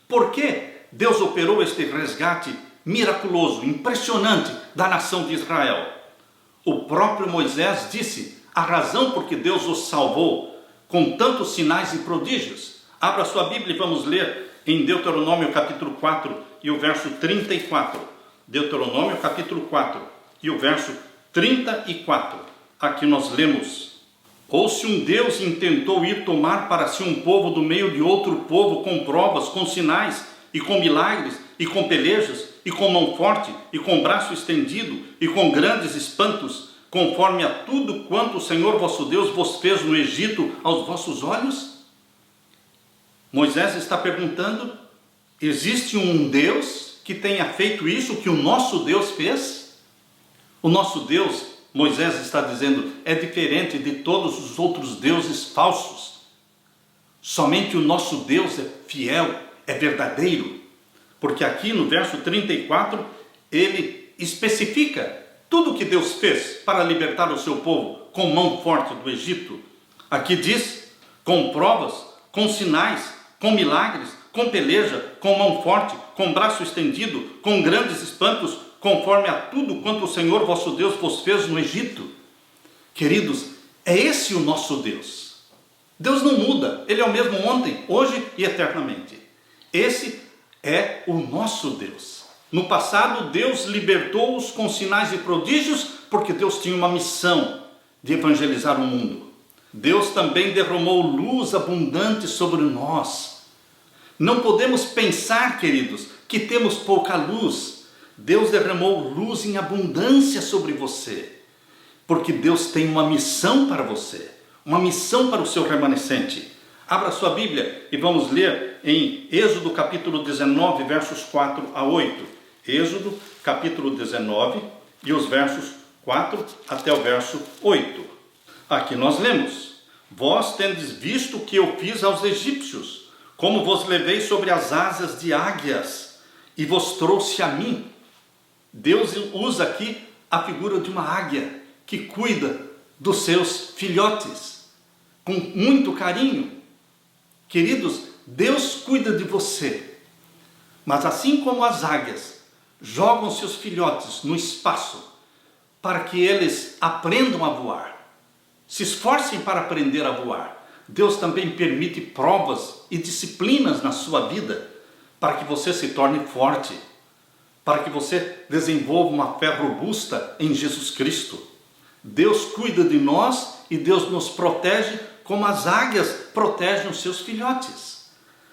Por que Deus operou este resgate miraculoso, impressionante da nação de Israel? O próprio Moisés disse a razão por que Deus os salvou com tantos sinais e prodígios. Abra sua Bíblia e vamos ler em Deuteronômio capítulo 4 e o verso 34. Deuteronômio capítulo 4 e o verso 34. Aqui nós lemos: ou se um Deus intentou ir tomar para si um povo do meio de outro povo com provas, com sinais e com milagres e com pelejas e com mão forte e com braço estendido e com grandes espantos, conforme a tudo quanto o Senhor vosso Deus vos fez no Egito aos vossos olhos? Moisés está perguntando: existe um Deus que tenha feito isso que o nosso Deus fez? O nosso Deus, Moisés está dizendo, é diferente de todos os outros deuses falsos. Somente o nosso Deus é fiel, é verdadeiro. Porque aqui no verso 34, ele especifica tudo o que Deus fez para libertar o seu povo com mão forte do Egito. Aqui diz: com provas, com sinais, com milagres, com peleja, com mão forte, com braço estendido, com grandes espantos, conforme a tudo quanto o Senhor vosso Deus vos fez no Egito. Queridos, é esse o nosso Deus. Deus não muda, Ele é o mesmo ontem, hoje e eternamente. Esse é o nosso Deus. No passado, Deus libertou-os com sinais e prodígios, porque Deus tinha uma missão de evangelizar o mundo. Deus também derramou luz abundante sobre nós. Não podemos pensar, queridos, que temos pouca luz. Deus derramou luz em abundância sobre você, porque Deus tem uma missão para você, uma missão para o seu remanescente. Abra sua Bíblia e vamos ler em Êxodo capítulo 19, versos 4 a 8. Êxodo capítulo 19 e os versos 4 até o verso 8. Aqui nós lemos: vós tendes visto o que eu fiz aos egípcios, como vos levei sobre as asas de águias e vos trouxe a mim. Deus usa aqui a figura de uma águia que cuida dos seus filhotes com muito carinho. Queridos, Deus cuida de você, mas assim como as águias jogam seus filhotes no espaço para que eles aprendam a voar, se esforcem para aprender a voar, Deus também permite provas e disciplinas na sua vida para que você se torne forte, para que você desenvolva uma fé robusta em Jesus Cristo. Deus cuida de nós e Deus nos protege como as águias protegem os seus filhotes.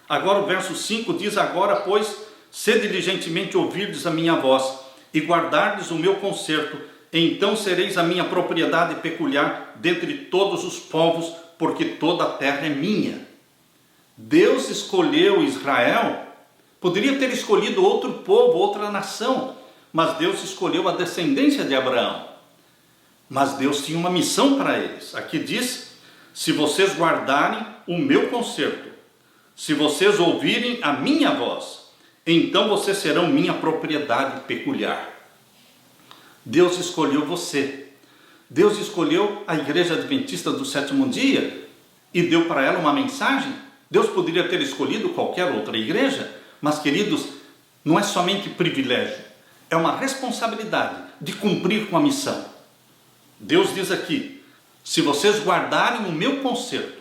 Agora o verso 5 diz: agora, pois, se diligentemente ouvirdes a minha voz e guardardes o meu concerto, então sereis a minha propriedade peculiar dentre todos os povos, porque toda a terra é minha. Deus escolheu Israel. Poderia ter escolhido outro povo, outra nação, mas Deus escolheu a descendência de Abraão. Mas Deus tinha uma missão para eles. Aqui diz: se vocês guardarem o meu concerto, se vocês ouvirem a minha voz, então vocês serão minha propriedade peculiar. Deus escolheu você Deus escolheu a Igreja Adventista do Sétimo Dia e deu para ela uma mensagem. Deus poderia ter escolhido qualquer outra igreja, mas, queridos, não é somente privilégio, é uma responsabilidade de cumprir com a missão. Deus diz aqui: se vocês guardarem o meu conserto,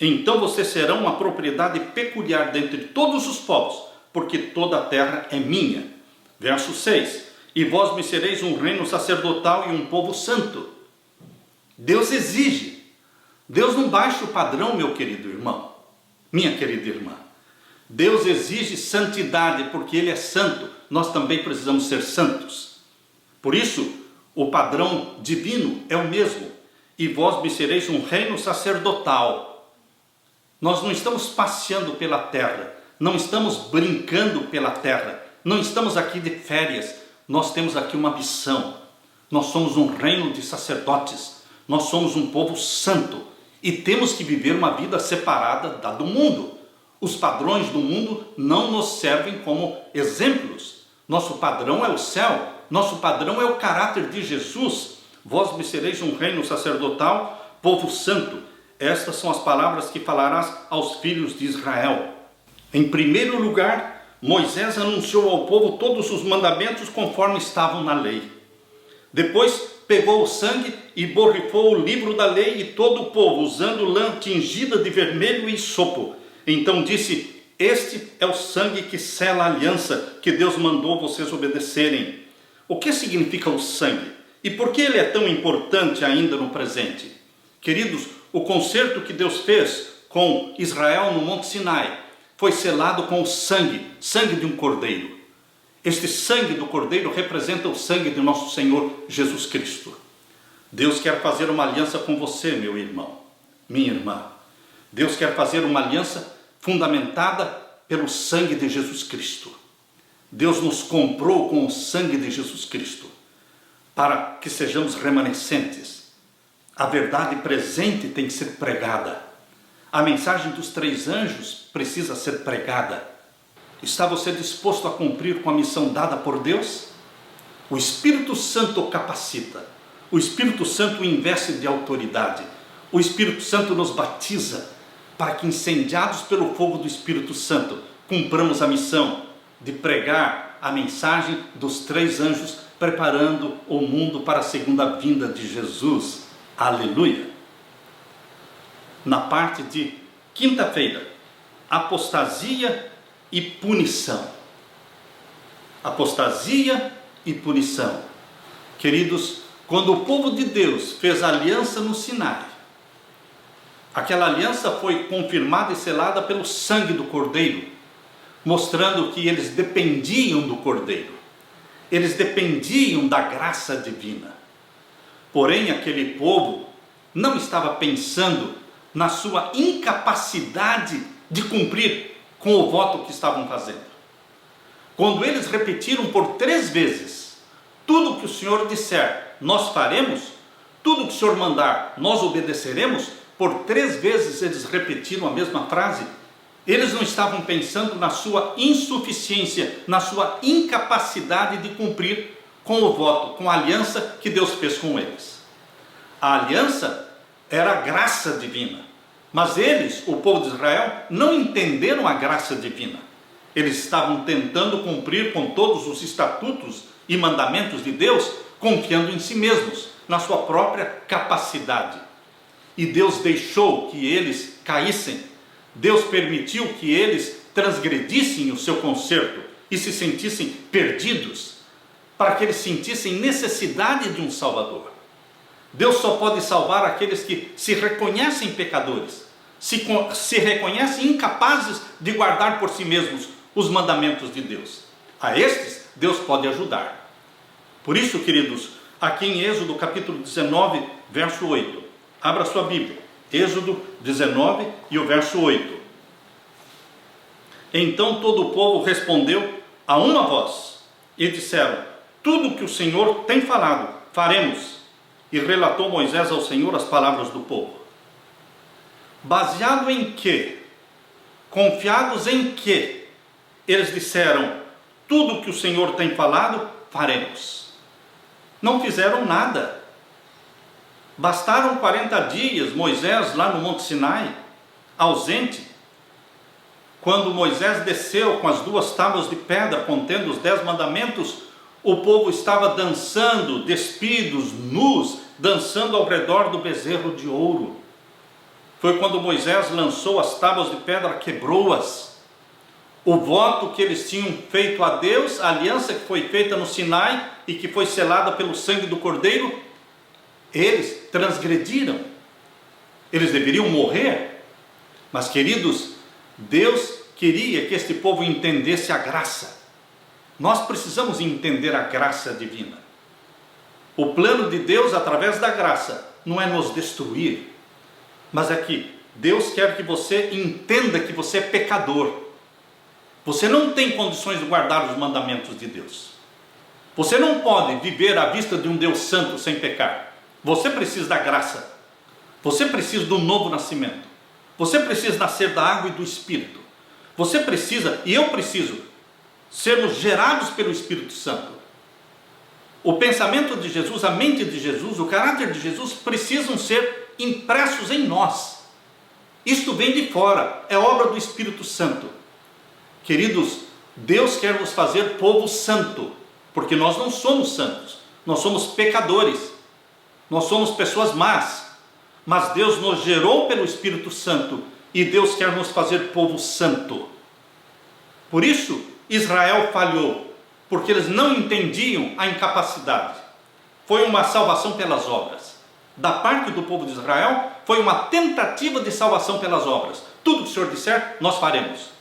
então vocês serão uma propriedade peculiar dentre todos os povos, porque toda a terra é minha. Verso 6: e vós me sereis um reino sacerdotal e um povo santo. Deus exige. Deus não baixa o padrão, meu querido irmão, minha querida irmã. Deus exige santidade, porque Ele é santo. Nós também precisamos ser santos. Por isso, o padrão divino é o mesmo. E vós me sereis um reino sacerdotal. Nós não estamos passeando pela terra, não estamos brincando pela terra, não estamos aqui de férias. Nós temos aqui uma missão. Nós somos um reino de sacerdotes. Nós somos um povo santo. E temos que viver uma vida separada da do mundo. Os padrões do mundo não nos servem como exemplos. Nosso padrão é o céu. Nosso padrão é o caráter de Jesus. Vós me sereis um reino sacerdotal, povo santo. Estas são as palavras que falarás aos filhos de Israel. Em primeiro lugar, Moisés anunciou ao povo todos os mandamentos conforme estavam na lei. Depois pegou o sangue e borrifou o livro da lei e todo o povo, usando lã tingida de vermelho e sopo. Então disse: este é o sangue que sela a aliança que Deus mandou vocês obedecerem. O que significa o sangue? E por que ele é tão importante ainda no presente? Queridos, o concerto que Deus fez com Israel no Monte Sinai foi selado com o sangue de um cordeiro. Este sangue do cordeiro representa o sangue de nosso Senhor Jesus Cristo. Deus quer fazer uma aliança com você, meu irmão, minha irmã. Deus quer fazer uma aliança fundamentada pelo sangue de Jesus Cristo. Deus nos comprou com o sangue de Jesus Cristo para que sejamos remanescentes. A verdade presente tem que ser pregada. A mensagem dos 3 anjos precisa ser pregada. Está você disposto a cumprir com a missão dada por Deus? O Espírito Santo o capacita. O Espírito Santo o investe de autoridade. O Espírito Santo nos batiza para que, incendiados pelo fogo do Espírito Santo, cumpramos a missão de pregar a mensagem dos 3 anjos, preparando o mundo para a segunda vinda de Jesus. Aleluia! Na parte de quinta-feira, apostasia e punição. Apostasia e punição. Queridos, quando o povo de Deus fez aliança no Sinai, aquela aliança foi confirmada e selada pelo sangue do Cordeiro, mostrando que eles dependiam do Cordeiro. Eles dependiam da graça divina. Porém, aquele povo não estava pensando na sua incapacidade de cumprir com o voto que estavam fazendo. Quando eles repetiram por 3 vezes: tudo que o Senhor disser, nós faremos, tudo que o Senhor mandar, nós obedeceremos, por 3 vezes eles repetiram a mesma frase. Eles não estavam pensando na sua insuficiência, na sua incapacidade de cumprir com o voto, com a aliança que Deus fez com eles. A aliança era a graça divina, mas eles, o povo de Israel, não entenderam a graça divina. Eles estavam tentando cumprir com todos os estatutos e mandamentos de Deus, confiando em si mesmos, na sua própria capacidade. E Deus deixou que eles caíssem. Deus permitiu que eles transgredissem o seu concerto e se sentissem perdidos, para que eles sentissem necessidade de um Salvador. Deus só pode salvar aqueles que se reconhecem pecadores, se reconhecem incapazes de guardar por si mesmos os mandamentos de Deus. A estes, Deus pode ajudar. Por isso, queridos, aqui em Êxodo capítulo 19, verso 8, abra sua Bíblia, Êxodo 19 e o verso 8. Então todo o povo respondeu a uma voz e disseram: tudo que o Senhor tem falado, faremos. E relatou Moisés ao Senhor as palavras do povo. Baseado em quê? Confiados em quê? Eles disseram: tudo que o Senhor tem falado, faremos. Não fizeram nada. Bastaram 40 dias, Moisés lá no Monte Sinai, ausente, quando Moisés desceu com as 2 tábuas de pedra contendo os 10 mandamentos, o povo estava dançando, despidos, nus, dançando ao redor do bezerro de ouro. Foi quando Moisés lançou as tábuas de pedra, quebrou-as. O voto que eles tinham feito a Deus, a aliança que foi feita no Sinai e que foi selada pelo sangue do Cordeiro, eles transgrediram. Eles deveriam morrer. Mas, queridos, Deus queria que este povo entendesse a graça. Nós precisamos entender a graça divina. O plano de Deus através da graça não é nos destruir, mas é que Deus quer que você entenda que você é pecador. Você não tem condições de guardar os mandamentos de Deus. Você não pode viver à vista de um Deus santo sem pecar. Você precisa da graça. Você precisa do novo nascimento. Você precisa nascer da água e do Espírito. Você precisa, e eu preciso, sermos gerados pelo Espírito Santo. O pensamento de Jesus, a mente de Jesus, o caráter de Jesus precisam ser impressos em nós. Isto vem de fora, é obra do Espírito Santo. Queridos, Deus quer nos fazer povo santo, porque nós não somos santos, nós somos pecadores, nós somos pessoas más, mas Deus nos gerou pelo Espírito Santo e Deus quer nos fazer povo santo. Por isso, Israel falhou, porque eles não entendiam a incapacidade. Foi uma salvação pelas obras. Da parte do povo de Israel, foi uma tentativa de salvação pelas obras. Tudo que o Senhor disser, nós faremos.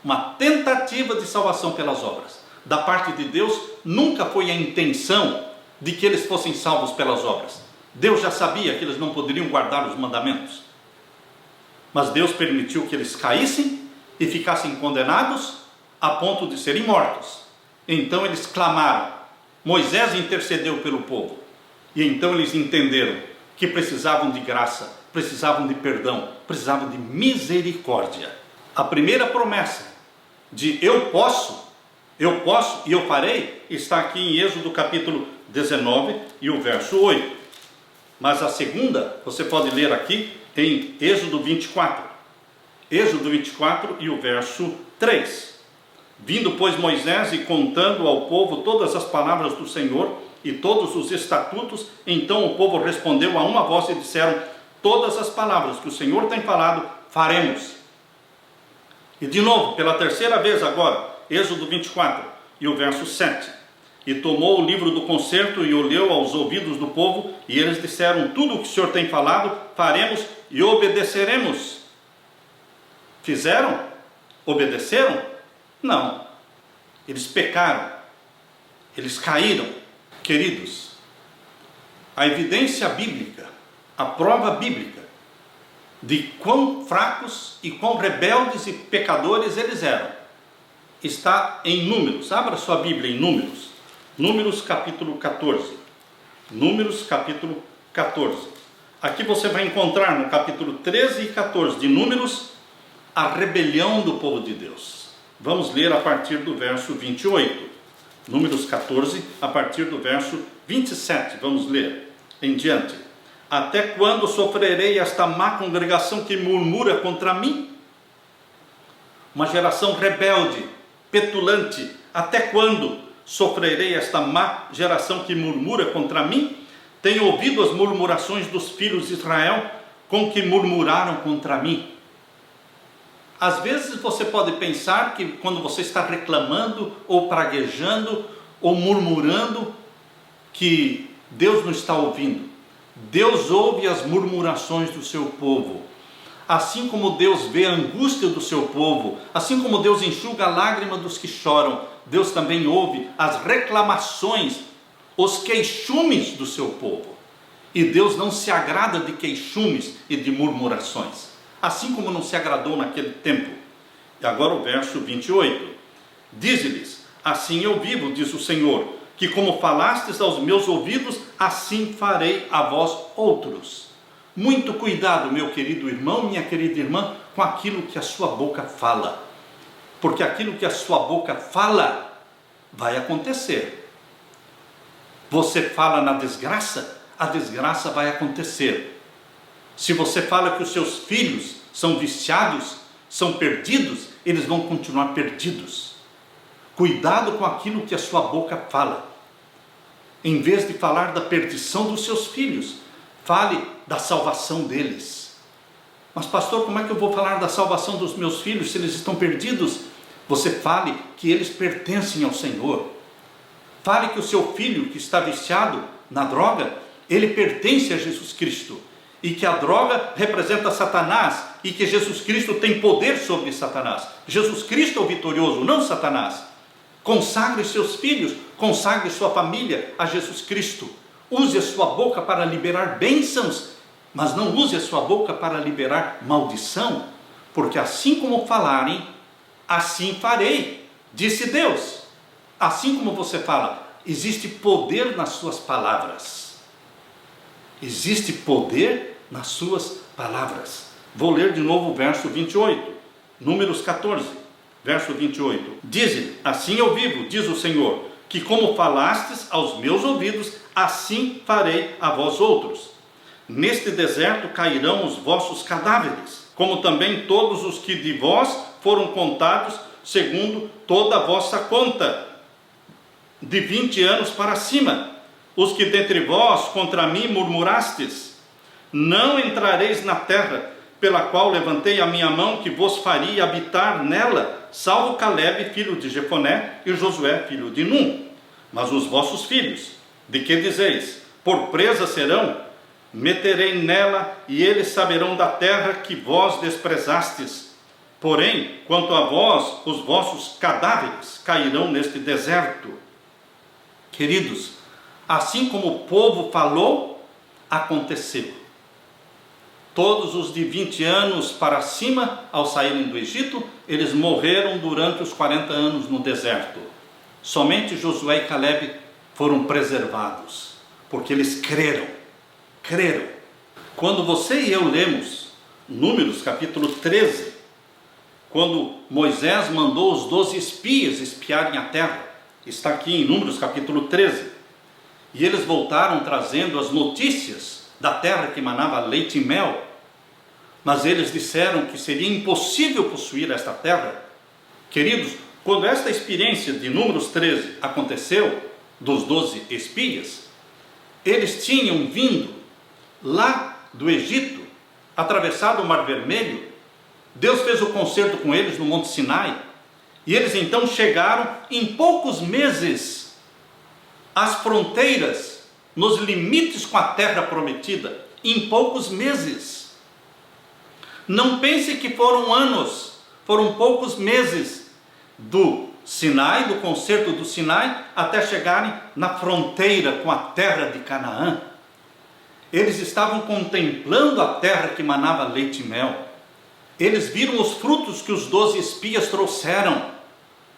Uma tentativa de salvação pelas obras. Da parte de Deus, nunca foi a intenção de que eles fossem salvos pelas obras. Deus já sabia que eles não poderiam guardar os mandamentos. Mas Deus permitiu que eles caíssem e ficassem condenados a ponto de serem mortos. Então eles clamaram. Moisés intercedeu pelo povo. E então eles entenderam que precisavam de graça, precisavam de perdão, precisavam de misericórdia. A primeira promessa de eu posso e eu farei, está aqui em Êxodo capítulo 19 e o verso 8. Mas a segunda, você pode ler aqui em Êxodo 24. Êxodo 24 e o verso 3. Vindo, pois, Moisés e contando ao povo todas as palavras do Senhor e todos os estatutos, então o povo respondeu a uma voz e disseram: todas as palavras que o Senhor tem falado, faremos. E de novo, pela terceira vez agora, Êxodo 24 e o verso 7. E tomou o livro do concerto e o leu aos ouvidos do povo, e eles disseram: tudo o que o Senhor tem falado, faremos e obedeceremos. Fizeram? Obedeceram? Não. Eles pecaram. Eles caíram. Queridos, a evidência bíblica, a prova bíblica de quão fracos e quão rebeldes e pecadores eles eram, está em Números. Abra sua Bíblia em Números. Números capítulo 14. Números capítulo 14. Aqui você vai encontrar no capítulo 13 e 14 de Números a rebelião do povo de Deus. Vamos ler a partir do verso 28. Números 14, a partir do verso 27. Vamos ler em diante. Até quando sofrerei esta má congregação que murmura contra mim? Uma geração rebelde, petulante. Até quando sofrerei esta má geração que murmura contra mim? Tenho ouvido as murmurações dos filhos de Israel, com que murmuraram contra mim. Às vezes você pode pensar que quando você está reclamando, ou praguejando, ou murmurando, que Deus não está ouvindo. Deus ouve as murmurações do seu povo. Assim como Deus vê a angústia do seu povo, assim como Deus enxuga a lágrima dos que choram, Deus também ouve as reclamações, os queixumes do seu povo. E Deus não se agrada de queixumes e de murmurações, assim como não se agradou naquele tempo. E agora o verso 28. Dize-lhes: assim eu vivo, diz o Senhor, que como falastes aos meus ouvidos, assim farei a vós outros. Muito cuidado, meu querido irmão, minha querida irmã, com aquilo que a sua boca fala. Porque aquilo que a sua boca fala, vai acontecer. Você fala na desgraça, a desgraça vai acontecer. Se você fala que os seus filhos são viciados, são perdidos, eles vão continuar perdidos. Cuidado com aquilo que a sua boca fala. Em vez de falar da perdição dos seus filhos, fale da salvação deles. Mas pastor, como é que eu vou falar da salvação dos meus filhos se eles estão perdidos? Você fale que eles pertencem ao Senhor. Fale que o seu filho que está viciado na droga, ele pertence a Jesus Cristo. E que a droga representa Satanás. E que Jesus Cristo tem poder sobre Satanás. Jesus Cristo é o vitorioso, não Satanás. Consagre seus filhos, consagre sua família a Jesus Cristo. Use a sua boca para liberar bênçãos, mas não use a sua boca para liberar maldição. Porque assim como falarem, assim farei, disse Deus. Assim como você fala, existe poder nas suas palavras. Existe poder nas suas palavras. Vou ler de novo o verso 28, Números 14, verso 28. Diz-lhe, assim eu vivo, diz o Senhor, que como falastes aos meus ouvidos, assim farei a vós outros. Neste deserto cairão os vossos cadáveres, como também todos os que de vós foram contados, segundo toda a vossa conta, de 20 anos para cima, os que dentre vós contra mim murmurastes. Não entrareis na terra, pela qual levantei a minha mão, que vos faria habitar nela, salvo Calebe, filho de Jefoné, e Josué, filho de Num. Mas os vossos filhos, de que dizeis, por presa serão, meterei nela, e eles saberão da terra que vós desprezastes. Porém, quanto a vós, os vossos cadáveres cairão neste deserto. Queridos, assim como o povo falou, aconteceu. Todos os de 20 anos para cima, ao saírem do Egito, eles morreram durante os 40 anos no deserto. Somente Josué e Calebe foram preservados, porque eles creram. Quando você e eu lemos Números capítulo 13, quando Moisés mandou os 12 espias espiarem a terra, está aqui em Números capítulo 13, e eles voltaram trazendo as notícias da terra que manava leite e mel, mas eles disseram que seria impossível possuir esta terra. Queridos, quando esta experiência de Números 13 aconteceu, dos 12 espias, eles tinham vindo lá do Egito, atravessado o Mar Vermelho. Deus fez o concerto com eles no Monte Sinai, e eles então chegaram em poucos meses às fronteiras, nos limites com a terra prometida, em poucos meses. Não pense que foram anos, foram poucos meses do Sinai, do concerto do Sinai, até chegarem na fronteira com a terra de Canaã. Eles estavam contemplando a terra que manava leite e mel. Eles viram os frutos que os 12 espias trouxeram.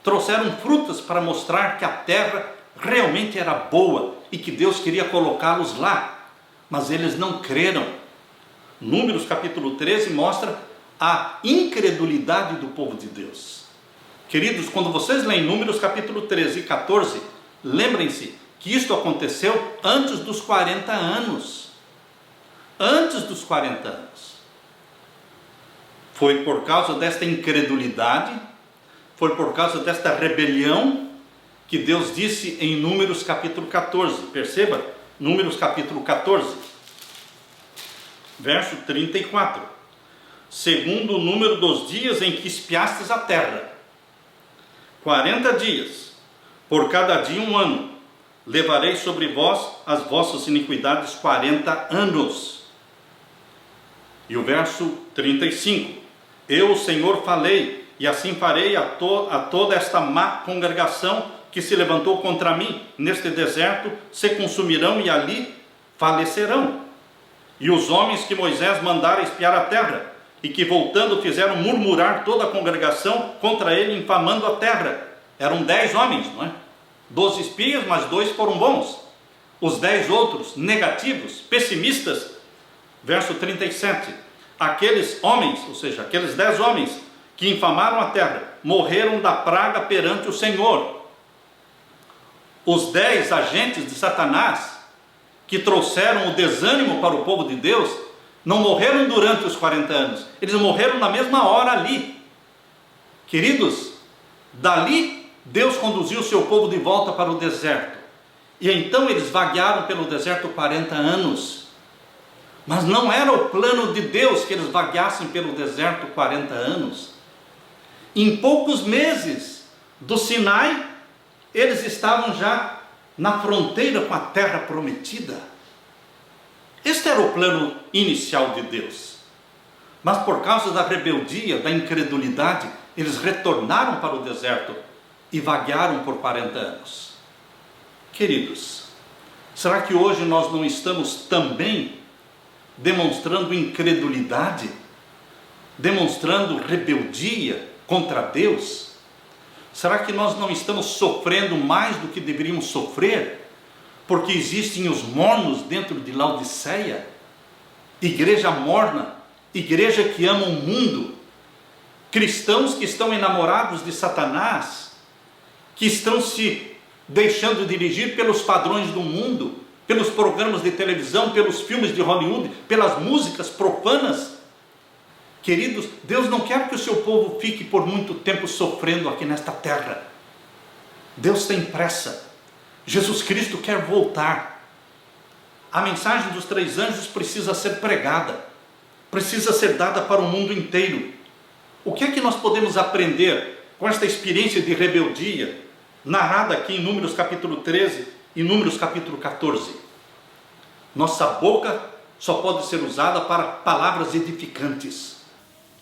Trouxeram frutas para mostrar que a terra realmente era boa e que Deus queria colocá-los lá. Mas eles não creram. Números capítulo 13 mostra a incredulidade do povo de Deus. Queridos, quando vocês leem Números capítulo 13 e 14, lembrem-se que isto aconteceu antes dos 40 anos. Antes dos 40 anos. Foi por causa desta incredulidade, foi por causa desta rebelião, que Deus disse em Números capítulo 14. Perceba, Números capítulo 14, verso 34. Segundo o número dos dias em que espiastes a terra, 40 dias, por cada dia 1 ano, levarei sobre vós as vossas iniquidades 40 anos. E o verso 35. Eu, o Senhor, falei, e assim farei a toda esta má congregação que se levantou contra mim neste deserto, se consumirão e ali falecerão. E os homens que Moisés mandara espiar a terra, e que voltando fizeram murmurar toda a congregação contra ele, infamando a terra. Eram 10 homens, não é? 12 espias, mas 2 foram bons. Os 10 outros, negativos, pessimistas. Verso 37. Aqueles homens, ou seja, aqueles 10 homens que infamaram a terra, morreram da praga perante o Senhor. Os 10 agentes de Satanás, que trouxeram o desânimo para o povo de Deus, não morreram durante os 40 anos, eles morreram na mesma hora ali. Queridos, dali Deus conduziu o seu povo de volta para o deserto, e então eles vaguearam pelo deserto 40 anos, mas não era o plano de Deus que eles vagueassem pelo deserto 40 anos. Em poucos meses do Sinai, eles estavam já na fronteira com a terra prometida. Este era o plano inicial de Deus, mas por causa da rebeldia, da incredulidade, eles retornaram para o deserto e vaguearam por 40 anos. Queridos, será que hoje nós não estamos também demonstrando incredulidade, demonstrando rebeldia contra Deus? Será que nós não estamos sofrendo mais do que deveríamos sofrer, porque existem os mornos dentro de Laodiceia? Igreja morna, igreja que ama o mundo, cristãos que estão enamorados de Satanás, que estão se deixando dirigir pelos padrões do mundo, pelos programas de televisão, pelos filmes de Hollywood, pelas músicas profanas. Queridos, Deus não quer que o seu povo fique por muito tempo sofrendo aqui nesta terra. Deus tem pressa. Jesus Cristo quer voltar. A mensagem dos 3 anjos precisa ser pregada, precisa ser dada para o mundo inteiro. O que é que nós podemos aprender com esta experiência de rebeldia, narrada aqui em Números capítulo 13 e Números capítulo 14? Nossa boca só pode ser usada para palavras edificantes.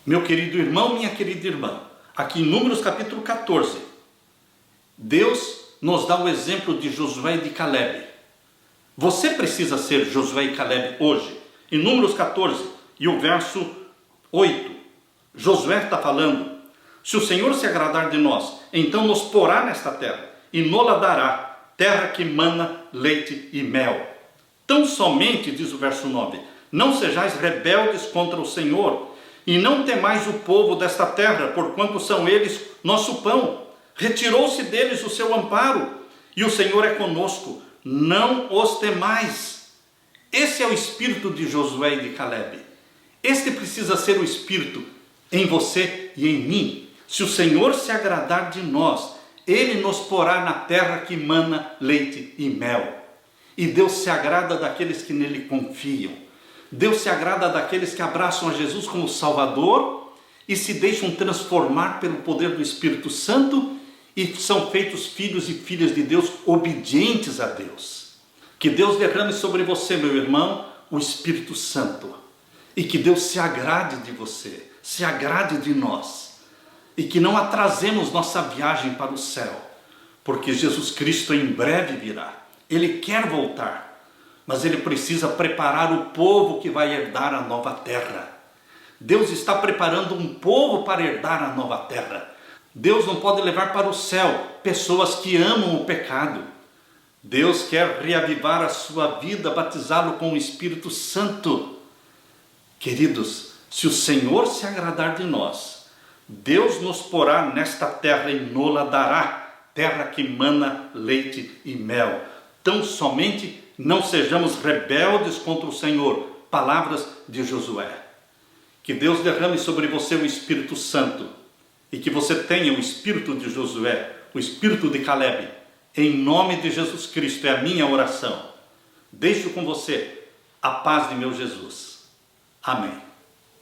Meu querido irmão, minha querida irmã, aqui em Números capítulo 14, Deus nos dá o exemplo de Josué e de Calebe. Você precisa ser Josué e Calebe hoje. Em Números 14 e o verso 8, Josué está falando: se o Senhor se agradar de nós, então nos porá nesta terra, e nola dará, terra que mana leite e mel. Tão somente, diz o verso 9, não sejais rebeldes contra o Senhor, e não temais o povo desta terra, porquanto são eles nosso pão. Retirou-se deles o seu amparo, e o Senhor é conosco, não os temais. Esse é o espírito de Josué e de Calebe. Este precisa ser o espírito em você e em mim. Se o Senhor se agradar de nós, Ele nos porá na terra que mana leite e mel. E Deus se agrada daqueles que nele confiam. Deus se agrada daqueles que abraçam a Jesus como Salvador e se deixam transformar pelo poder do Espírito Santo e são feitos filhos e filhas de Deus, obedientes a Deus. Que Deus derrame sobre você, meu irmão, o Espírito Santo. E que Deus se agrade de você, se agrade de nós. E que não atrasemos nossa viagem para o céu, porque Jesus Cristo em breve virá. Ele quer voltar, mas Ele precisa preparar o povo que vai herdar a nova terra. Deus está preparando um povo para herdar a nova terra. Deus não pode levar para o céu pessoas que amam o pecado. Deus quer reavivar a sua vida, batizá-lo com o Espírito Santo. Queridos, se o Senhor se agradar de nós, Deus nos porá nesta terra e nola dará, terra que mana leite e mel. Tão somente não sejamos rebeldes contra o Senhor. Palavras de Josué. Que Deus derrame sobre você o Espírito Santo e que você tenha o espírito de Josué, o espírito de Calebe. Em nome de Jesus Cristo é a minha oração. Deixo com você a paz de meu Jesus. Amém.